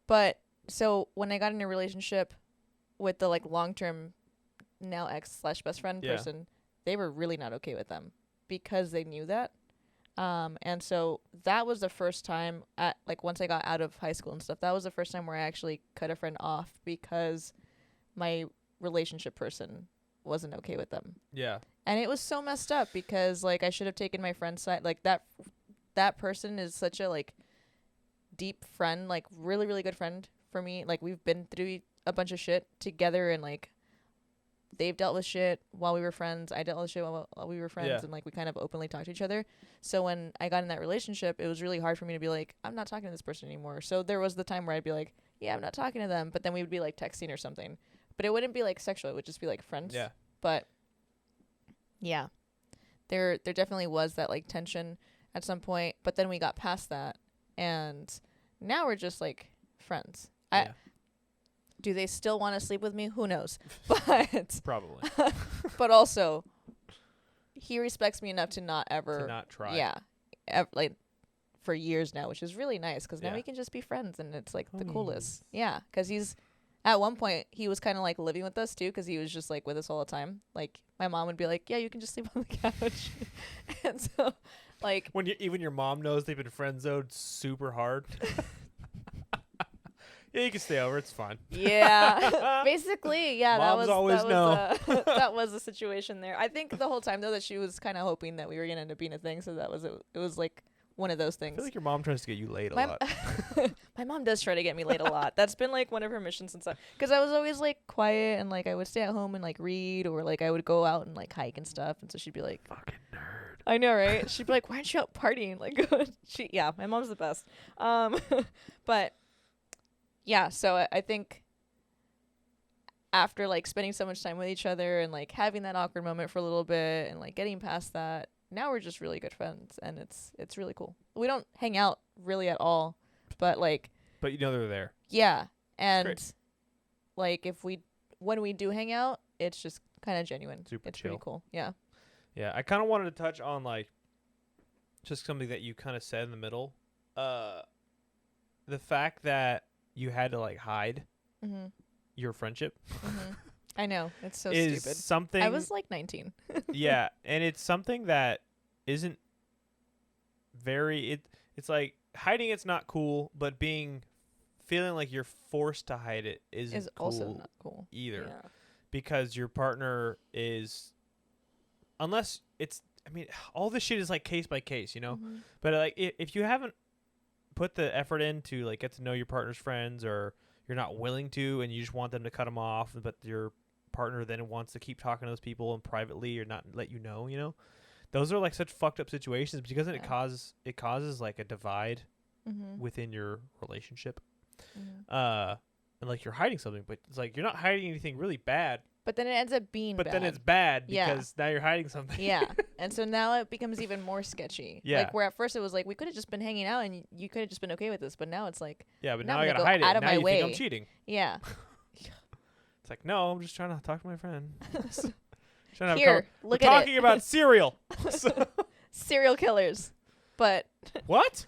But so when I got in a relationship with the like long-term now ex/best friend person, they were really not okay with them because they knew that. And so that was the first time at like once I got out of high school and stuff, that was the first time where I actually cut a friend off because my relationship person wasn't okay with them. Yeah. And it was so messed up because like I should have taken my friend's side. Like that person is such a like deep friend, like really, really good friend for me. Like we've been through a bunch of shit together and like they've dealt with shit while we were friends. I dealt with shit while we were friends, and like we kind of openly talked to each other. So when I got in that relationship, it was really hard for me to be like, I'm not talking to this person anymore. So there was the time where I'd be like, yeah, I'm not talking to them. But then we would be like texting or something. But it wouldn't be like sexual. It would just be like friends. Yeah. But yeah, there definitely was that like tension at some point. But then we got past that, and now we're just like friends. Yeah. Do they still want to sleep with me? Who knows? But Probably. but also, he respects me enough to not ever To not try. Yeah, like for years now, which is really nice because now Yeah. we can just be friends, and it's like the Homies. coolest. Yeah, because he's at one point he was kind of like living with us too, because he was just like with us all the time. Like my mom would be like, "Yeah, you can just sleep on the couch," and so like When even your mom knows they've been friend zoned super hard. Yeah, you can stay over. It's fine. yeah, basically, yeah, Moms always know. that was the situation there. I think the whole time though that she was kind of hoping that we were gonna end up being a thing, so that was it. It was like one of those I things. feel like your mom tries to get you laid a My lot. my mom does try to get me laid a lot. That's been like one of her missions and stuff. Because I was always like quiet and like I would stay at home and like read, or like I would go out and like hike and stuff. And so she'd be like, Fucking nerd. I know, right? She'd be like, why aren't you out partying? Like, yeah, my mom's the best. But yeah, so I think after like spending so much time with each other and like having that awkward moment for a little bit and like getting past that, now we're just really good friends, and it's really cool. We don't hang out really at all, but like But you know they're there. yeah, and great. like when we do hang out, it's just kind of genuine. Super it's chill. pretty cool. Yeah. Yeah, I kind of wanted to touch on like just something that you kind of said in the middle. The fact that you had to like hide Mhm. your friendship Mhm. I know, it's so is stupid. something. I was like 19. Yeah, and it's something that isn't very. It's like hiding. It's not cool, but feeling like you're forced to hide it isn't Is cool also not cool either, Yeah. because your partner is, unless it's. I mean, all this shit is like case by case, you know. Mhm. But like, if you haven't put the effort in to like get to know your partner's friends, or you're not willing to, and you just want them to cut them off, but your partner then wants to keep talking to those people and privately or not let you know, those are like such fucked up situations, because then Yeah. it causes like a divide Mhm. within your relationship. Mhm. And like you're hiding something, but it's like you're not hiding anything really bad, But then it ends up being but bad. then it's bad Yeah. because now you're hiding something. Yeah. And so now it becomes even more sketchy. Yeah. Like where at first it was like we could have just been hanging out and you could have just been okay with this, but now it's like Yeah, but Now now I'm I gonna gotta go hide it. out of Now my you think I'm way. cheating. yeah. It's like, no, I'm just trying to talk to my friend. Trying to have Here, We're look at talking it. about cereal. Serial killers. But What?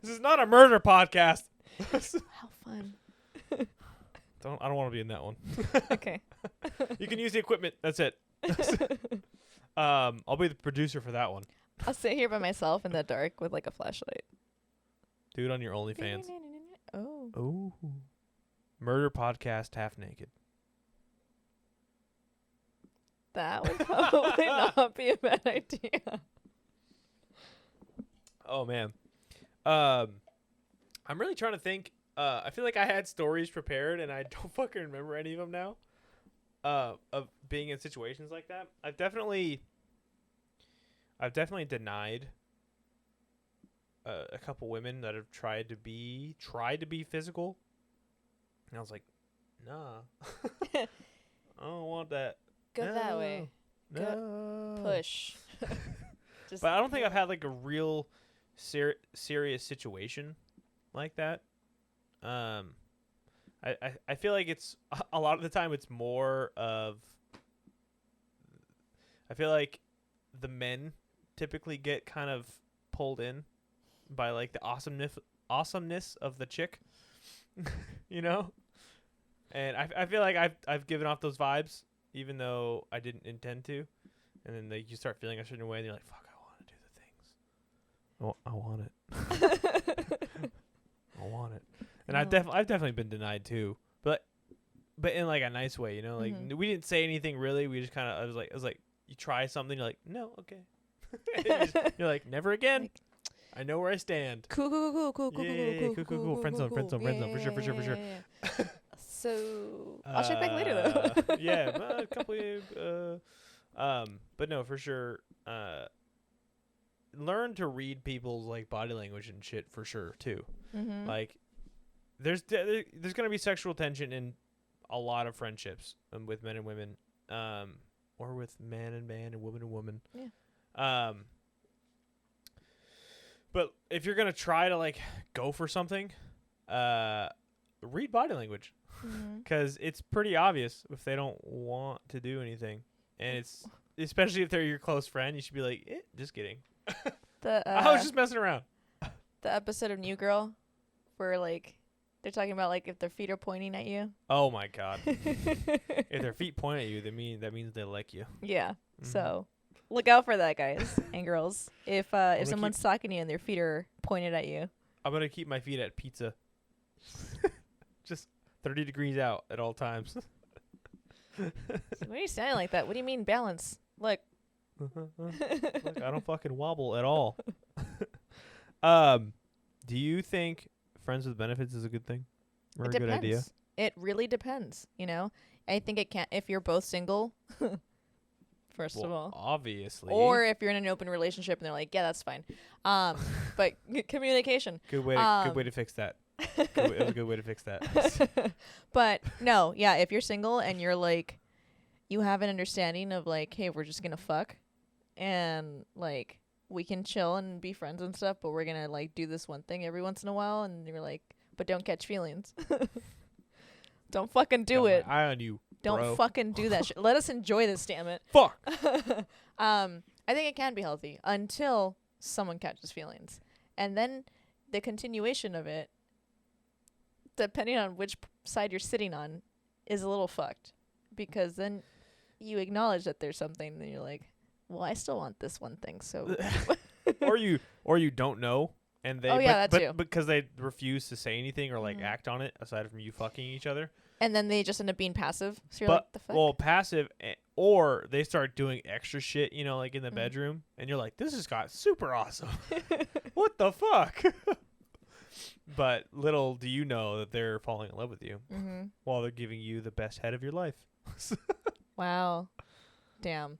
This is not a murder podcast. how fun. I don't want to be in that one. Okay. You can use the equipment. That's it. I'll be the producer for that one. I'll sit here by myself in the dark with like a flashlight. Do it on your OnlyFans. Oh. Oh. Murder podcast half naked. That would probably not be a bad idea. Oh man. I'm really trying to think. I feel like I had stories prepared and I don't fucking remember any of them now. Of being in situations like that. I've definitely denied a couple women that have tried to be physical. And I was like, nah. I don't want that. Go that way. No. Push. Just But I don't think I've had like a real serious situation like that. I feel like it's a lot of the time it's more of, I feel like the men typically get kind of pulled in by like the awesomeness of the chick, you know? And I feel like I've given off those vibes even though I didn't intend to. And then like you start feeling a certain way and you're like, fuck, I want to do the things. I want it. I want it. And I've definitely been denied too, but in like a nice way, you know. Like we didn't say anything really. We just kind of I was like, you try something, you're like, no, okay. You're like, never again. Like, I know where I stand. Cool. Friend zone, for sure. So I'll check back later though. Yeah, a couple. But no, for sure. Learn to read people's like body language and shit for sure too. Mm-hmm. Like, there's gonna be sexual tension in a lot of friendships with men and women, or with man and man and woman and woman. Yeah. But if you're gonna try to like go for something, read body language, because it's pretty obvious if they don't want to do anything, and it's especially if they're your close friend, you should be like, just kidding. I was just messing around. The episode of New Girl, where like they're talking about like if their feet are pointing at you. Oh my god! If their feet point at you, that means they like you. Yeah. So look out for that, guys and girls. If someone's talking to you and their feet are pointed at you, I'm gonna keep my feet at pizza. Just 30 degrees out at all times. So why are you standing like that? What do you mean balance? Look. Look, I don't fucking wobble at all. Do you think friends with benefits is a good thing? Or a good idea? It really depends, you know? I think it can't if you're both single. First of all. Obviously. Or if you're in an open relationship and they're like, yeah, that's fine. But communication. Good way to fix that. That was a good way to fix that. But no, yeah, if you're single and you're like, you have an understanding of like, hey, we're just gonna fuck, and like we can chill and be friends and stuff, but we're gonna like do this one thing every once in a while, and you're like, but don't catch feelings. Don't fucking do it. Eye on you. Don't bro. fucking do that shit. Let us enjoy this, damn it. Fuck. I think it can be healthy until someone catches feelings, and then the continuation of it, depending on which side you're sitting on, is a little fucked, because then you acknowledge that there's something, and you're like, well, I still want this one thing, so. or you don't know, and they that too. because they refuse to say anything or like act on it aside from you fucking each other, and then they just end up being passive. So you're like, the fuck? Well, passive, or they start doing extra shit, you know, like in the bedroom, and you're like, this has got super awesome. What the fuck? But little do you know that they're falling in love with you while they're giving you the best head of your life. Wow. Damn.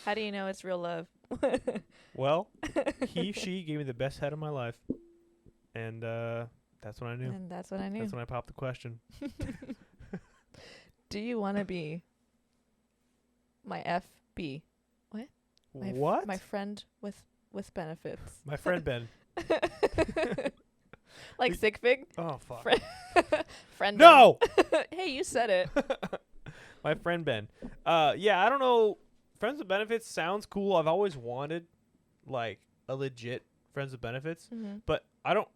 How do you know it's real love? Well, she gave me the best head of my life. And that's when I knew. And that's when I knew. That's when I popped the question. Do you want to be my FB? What? What? My friend with benefits. My friend Ben. Like sick fig? Oh, fuck. Friend No! Ben. Hey, you said it. My friend Ben. Yeah, I don't know. Friends with benefits sounds cool. I've always wanted, like, a legit friends with benefits. But I don't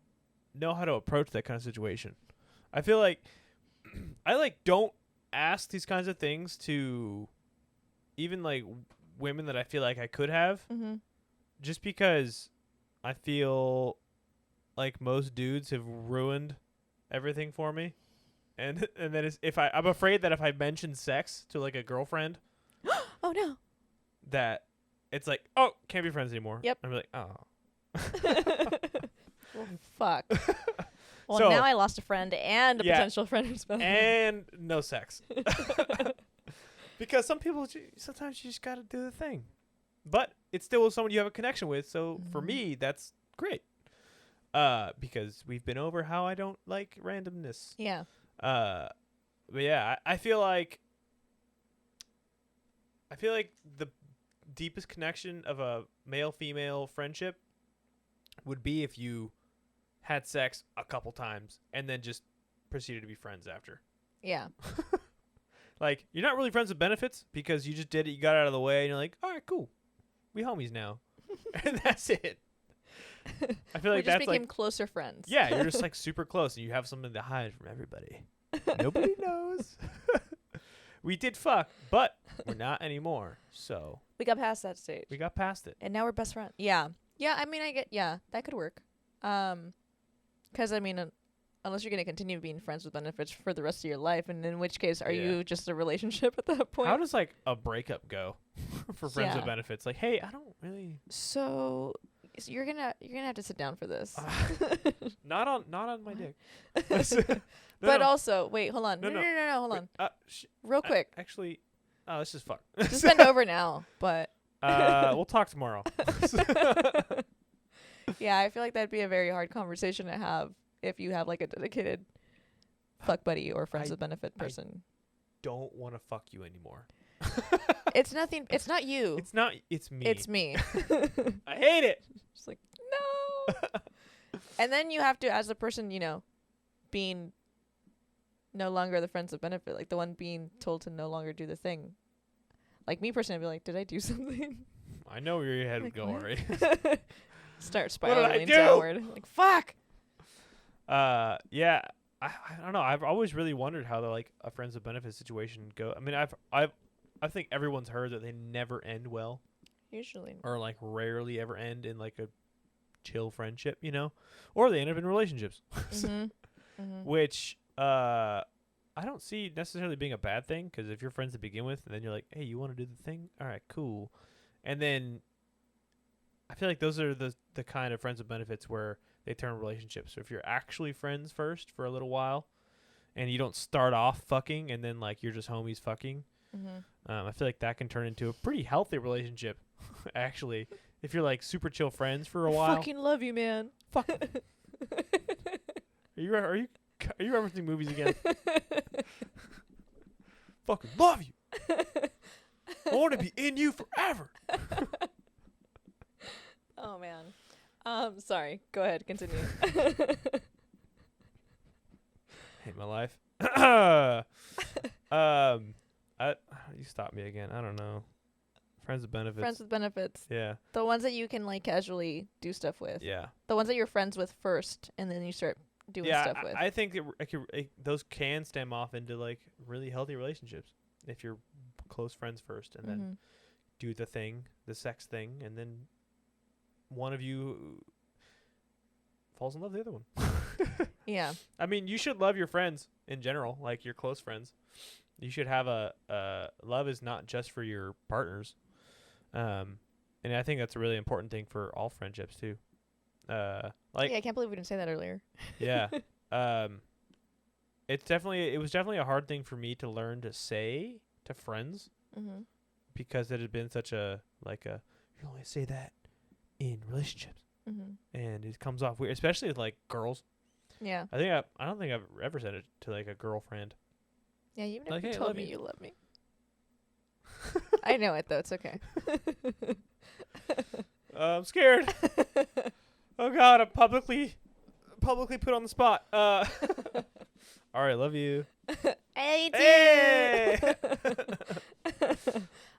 know how to approach that kind of situation. I feel like I, like, don't ask these kinds of things to even, like, women that I feel like I could have. Just because I feel like most dudes have ruined everything for me, and then I'm afraid that if I mention sex to like a girlfriend, oh no, that it's like, oh, can't be friends anymore. Yep. I'm like, oh. Well, fuck. Well, So, now I lost a friend and a potential friend. And no sex. Because sometimes you just gotta do the thing. But it's still someone you have a connection with, so for me, that's great. Because we've been over how I don't like randomness. Yeah. But yeah, I feel like the deepest connection of a male-female friendship would be if you had sex a couple times and then just proceeded to be friends after. Yeah. Like, you're not really friends with benefits because you just did it, you got out of the way, and you're like, all right, cool. We homies now. And that's it. I feel like we just that's became like closer friends. Yeah, you're just like super close and you have something to hide from everybody. Nobody knows. We did fuck, but we're not anymore. So we got past that stage. we got past it. And now we're best friends. Yeah. Yeah, I mean, that could work. 'Cause I mean, unless you're going to continue being friends with benefits for the rest of your life, and in which case, are you just a relationship at that point? How does like a breakup go for friends with Yeah. benefits? Like, hey, I don't really. So you're gonna have to sit down for this. Not on my dick. But also, wait, hold on. No, No, hold on. Real Real quick. Actually, let's just fuck. Just bend over now, but we'll talk tomorrow. Yeah, I feel like that'd be a very hard conversation to have if you have like a dedicated fuck buddy or friends with benefit person. Don't want to fuck you anymore. It's nothing. It's not you. It's not. It's me. It's me. I hate it. Just like, no. And then you have to, as a person, being no longer the friends of benefit, like the one being told to no longer do the thing. Like me personally, I'd be like, did I do something? I know where your head would go what? already. Start What did I spiraling do? downward. Like, fuck. Yeah. I don't know. I've always really wondered how a friends with benefits situation go. I mean, I think everyone's heard that they never end well, Usually. or like rarely ever end in like a chill friendship, or they end up in relationships, which I don't see necessarily being a bad thing, because if you're friends to begin with, and then you're like, hey, you want to do the thing? All right, cool. And then I feel like those are the kind of friends with benefits where they turn relationships. So if you're actually friends first for a little while, and you don't start off fucking, and then like you're just homies fucking, I feel like that can turn into a pretty healthy relationship. Actually, if you're like super chill friends for a while. Fucking love you, man. Fuck. Are you referencing movies again? Fucking love you. I want to be in you forever. Oh man. Sorry. Go ahead. Continue. Hate my life. You stopped me again. I don't know. Friends with benefits. Friends with benefits. Yeah. The ones that you can like casually do stuff with. Yeah. The ones that you're friends with first, and then you start doing stuff with. I think those can stem off into like really healthy relationships if you're close friends first, and then do the thing, the sex thing, and then one of you falls in love with the other one. Yeah. I mean, you should love your friends in general, like your close friends. You should have love is not just for your partners. And I think that's a really important thing for all friendships too. Yeah, I can't believe we didn't say that earlier. Yeah. It was definitely a hard thing for me to learn to say to friends, because it had been such you only say that in relationships. And it comes off weird, especially with like girls. Yeah. I don't think I've ever said it to like a girlfriend. Yeah, you've never Like, hey, told me you love me. I know it though. It's okay. I'm scared. Oh God, I'm publicly put on the spot. All right, love you. Hey.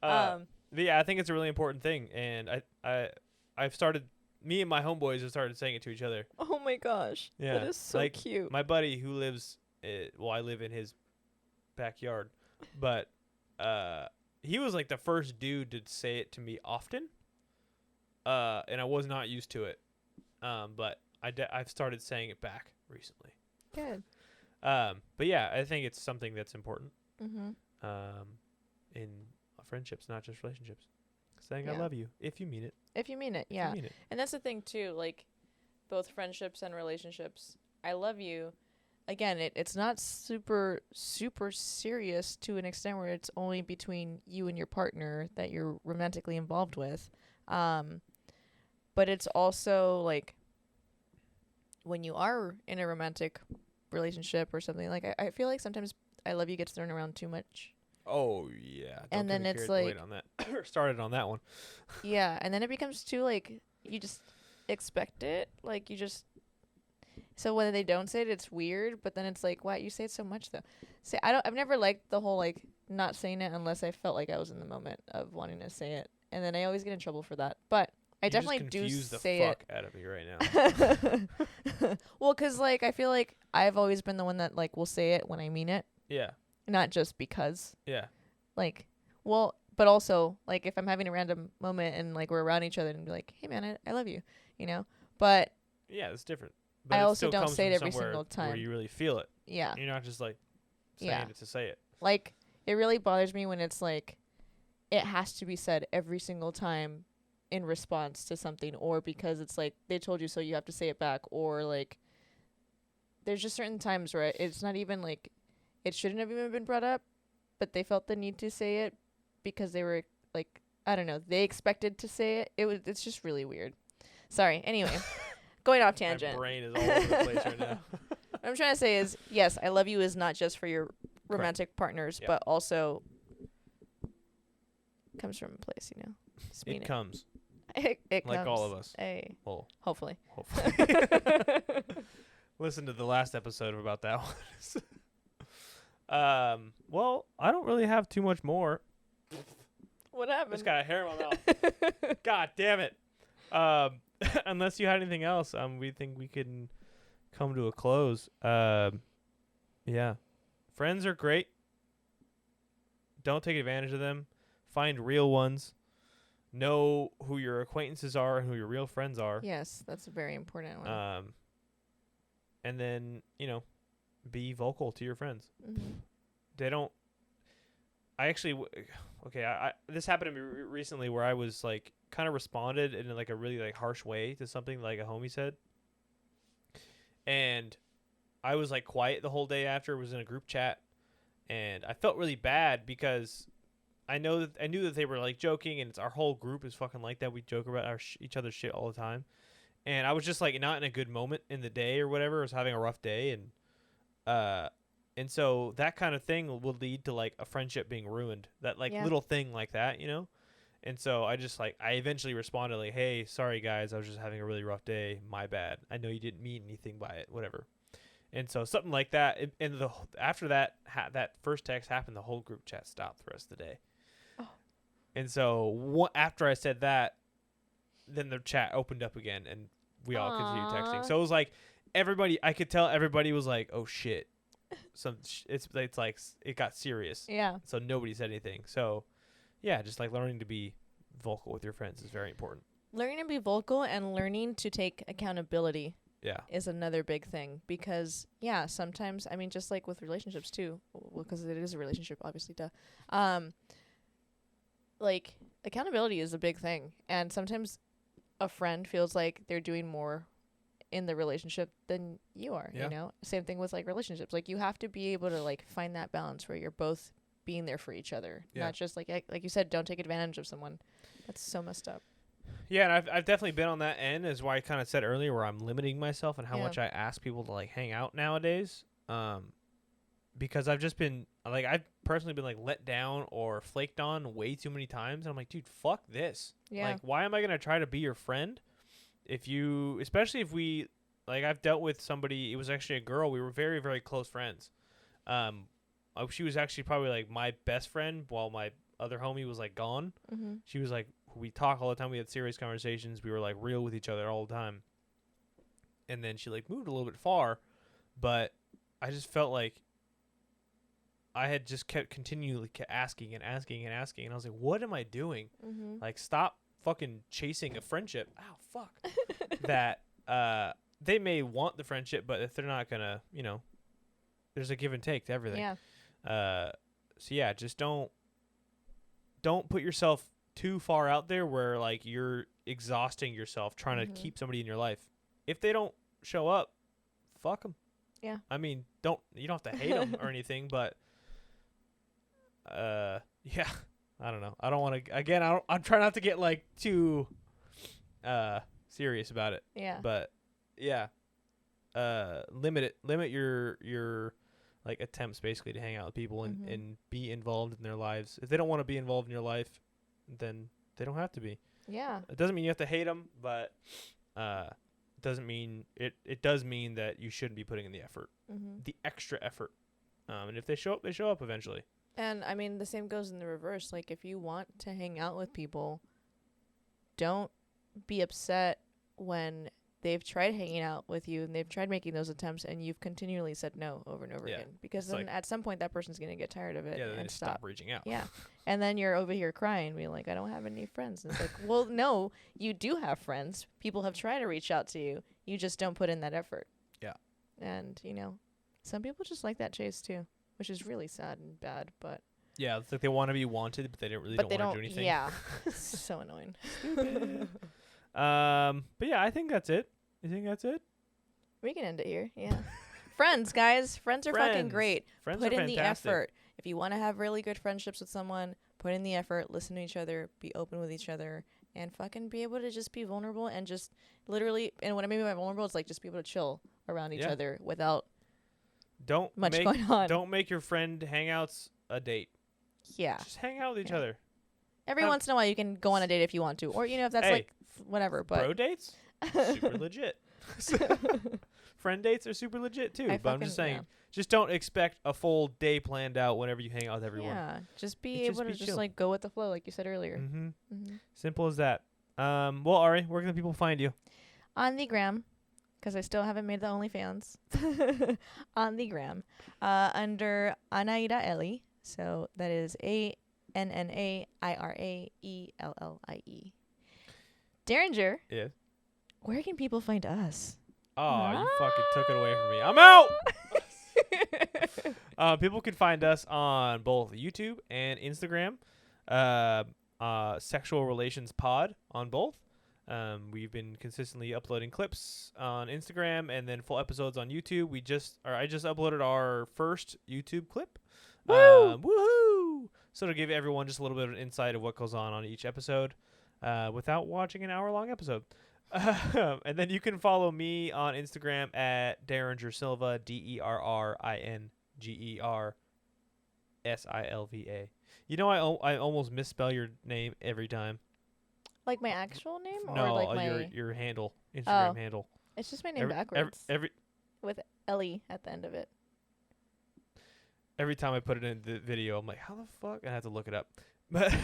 But yeah, I think it's a really important thing, and I've started. Me and my homeboys have started saying it to each other. Oh my gosh. Yeah, that is so cute. My buddy who lives, I live in his backyard, but he was like the first dude to say it to me often, and I was not used to it, but I've started saying it back recently. Good. But yeah, I think it's something that's important. In friendships, not just relationships. Saying I love you if you mean it. If you mean it, yeah. You mean it. And that's the thing too, like both friendships and relationships. I love you. Again, it's not super serious to an extent where it's only between you and your partner that you're romantically involved with. But it's also like when you are in a romantic relationship or something, like I feel like sometimes I love you gets thrown around too much. Oh yeah. Don't and then it's like on that. Started on that one. Yeah, and then it becomes too like you just expect it, like you just. So when they don't say it, it's weird. But then it's like, wow, you say it so much though. See, I've never liked the whole like not saying it unless I felt like I was in the moment of wanting to say it, and then I always get in trouble for that. But I definitely do say the fuck it. Out of me right now. Well, 'cause like I feel like I've always been the one that like will say it when I mean it. Yeah. Not just because. Yeah. Like, well, but also like if I'm having a random moment and like we're around each other and be like, hey man, I love you, But yeah, it's different. But I also don't say it every single time. Where you really feel it. Yeah. You're not just like saying it to say it. Like it really bothers me when it's like it has to be said every single time in response to something, or because it's like they told you so you have to say it back, or like there's just certain times where it's not even like it shouldn't have even been brought up, but they felt the need to say it because they were like, I don't know, they expected to say it. It's just really weird. Sorry. Anyway, going off My tangent. brain is all over the place right now. What I'm trying to say is, yes, I love you is not just for your romantic partners, Yep. but also comes from a place, you know. Just mean It comes. It like comes. all of us. Hey, Well, hopefully. listen to the last episode about that one. Well, I don't really have too much more. What I happened? just got a hair in my mouth. God damn it. Unless you had anything else, we think we can come to a close. Yeah. Friends are great. Don't take advantage of them. Find real ones. Know who your acquaintances are and who your real friends are. Yes, that's a very important one. And then, be vocal to your friends. Mm-hmm. They don't. I actually, okay. This happened to me recently where I was like kind of responded in like a really like harsh way to something like a homie said, and I was like quiet the whole day after. Was in a group chat, and I felt really bad because I knew that they were like joking, and it's our whole group is fucking like that. We joke about each other's shit all the time, and I was just like not in a good moment in the day or whatever. I was having a rough day, and so that kind of thing will lead to like a friendship being ruined. That like little thing like that, And so I just like I eventually responded like, "Hey, sorry guys, I was just having a really rough day. My bad. I know you didn't mean anything by it. Whatever." And so something like that. And after that that first text happened, the whole group chat stopped the rest of the day. Oh. And so after I said that, then the chat opened up again, and we all continued texting. So it was like everybody. I could tell everybody was like, "Oh shit." It's like it got serious. Yeah. So nobody said anything. So yeah, just like learning to be vocal with your friends is very important. Learning to be vocal and learning to take accountability is another big thing because sometimes, I mean, just like with relationships too, because it is a relationship, obviously, like accountability is a big thing, and sometimes a friend feels like they're doing more in the relationship than you are. Same thing with like relationships. Like you have to be able to like find that balance where you're both being there for each other, not just like you said, don't take advantage of someone. That's so messed up. Yeah, and I've definitely been on that end, is why I kind of said earlier, where I'm limiting myself and how much I ask people to like hang out nowadays. Because I've just been like, I've personally been like let down or flaked on way too many times, and I'm like, dude, fuck this. Like, why am I gonna try to be your friend especially if we, like, I've dealt with somebody. It was actually a girl. We were very, very close friends. She was actually probably like my best friend while my other homie was like gone. Mm-hmm. She was like, we talk all the time. We had serious conversations. We were like real with each other all the time. And then she like moved a little bit far, but I just felt like I had just continually kept asking and asking and asking. And I was like, what am I doing? Mm-hmm. Like, stop fucking chasing a friendship. Ow, fuck. That they may want the friendship, but if they're not gonna, there's a give and take to everything. Yeah. So yeah, just don't put yourself too far out there where like you're exhausting yourself trying to keep somebody in your life. If they don't show up, fuck them. Yeah. I mean, you don't have to hate them or anything, but yeah. I don't know. I don't want to. Again, I'm trying not to get like too serious about it. Yeah. But yeah, limit your like attempts basically to hang out with people and be involved in their lives. If they don't want to be involved in your life, then they don't have to be. Yeah. It doesn't mean you have to hate them, but doesn't mean it does mean that you shouldn't be putting in the effort, the extra effort. And if they show up, they show up eventually. And I mean, the same goes in the reverse. Like, if you want to hang out with people, don't be upset when they've tried hanging out with you and they've tried making those attempts and you've continually said no over and over again. Because then at some point that person's going to get tired of it and stop reaching out. Yeah. And then you're over here crying, being like, I don't have any friends. And it's like, well, no, you do have friends. People have tried to reach out to you. You just don't put in that effort. Yeah. And, some people just like that chase too, which is really sad and bad, but yeah, it's like they want to be wanted, but they don't want to do anything. Yeah. So annoying. Stupid. But yeah, I think that's it. You think that's it? We can end it here. Yeah. Friends, guys. Friends are fucking great. Friends Put are in fantastic. the effort. if you want to have really good friendships with someone, put in the effort, listen to each other, be open with each other, and fucking be able to just be vulnerable and just literally. And what I mean by vulnerable is like just be able to chill around each other without much going on. Don't make your friend hangouts a date. Yeah. Just hang out with each other. Every once in a while, you can go on a date if you want to, or if that's like whatever. But bro dates, super legit. Friend dates are super legit too. But I'm just saying, just don't expect a full day planned out whenever you hang out with everyone. Yeah, just be able to just like go with the flow, like you said earlier. Simple as that. Well, Ari, where can people find you? On the gram, because I still haven't made the OnlyFans. On the gram, under Anaira Ellie. So that is ANNAIRAELLIE. Derringer. Yeah. Where can people find us? Oh, you fucking took it away from me. I'm out. People can find us on both YouTube and Instagram. Sexual Relations Pod on both. We've been consistently uploading clips on Instagram and then full episodes on YouTube. I just uploaded our first YouTube clip. Woo! Woohoo! So to give everyone just a little bit of an insight of what goes on each episode, without watching an hour-long episode. And then you can follow me on Instagram at Derringer Silva, DerringerSilva. You know, I almost misspell your name every time. Like my actual name, or no, like my your handle, Instagram handle. It's just my name backwards. Every with Ellie at the end of it. Every time I put it in the video, I'm like, how the fuck? And I have to look it up. But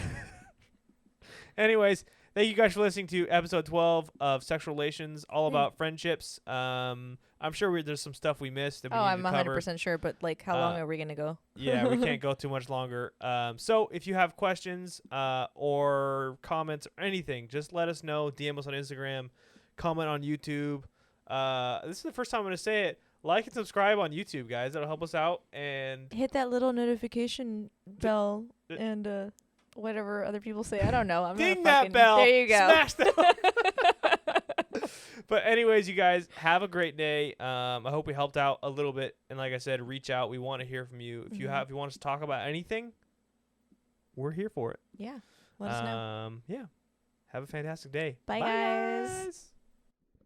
anyways, thank you guys for listening to episode 12 of Sexual Relations, all about friendships. I'm sure there's some stuff we missed that we need to cover. I'm 100% sure, but like, how long are we gonna go? Yeah, we can't go too much longer. So if you have questions or comments or anything, just let us know. DM us on Instagram, comment on YouTube. This is the first time I'm gonna say it. Like and subscribe on YouTube, guys. That'll help us out. And hit that little notification bell and whatever other people say. I don't know. I'm ding not that bell. There you go. Smash that. But anyways, you guys have a great day. I hope we helped out a little bit. And like I said, reach out. We want to hear from you. If you want us to talk about anything, we're here for it. Yeah. Let us know. Yeah. Have a fantastic day. Bye guys.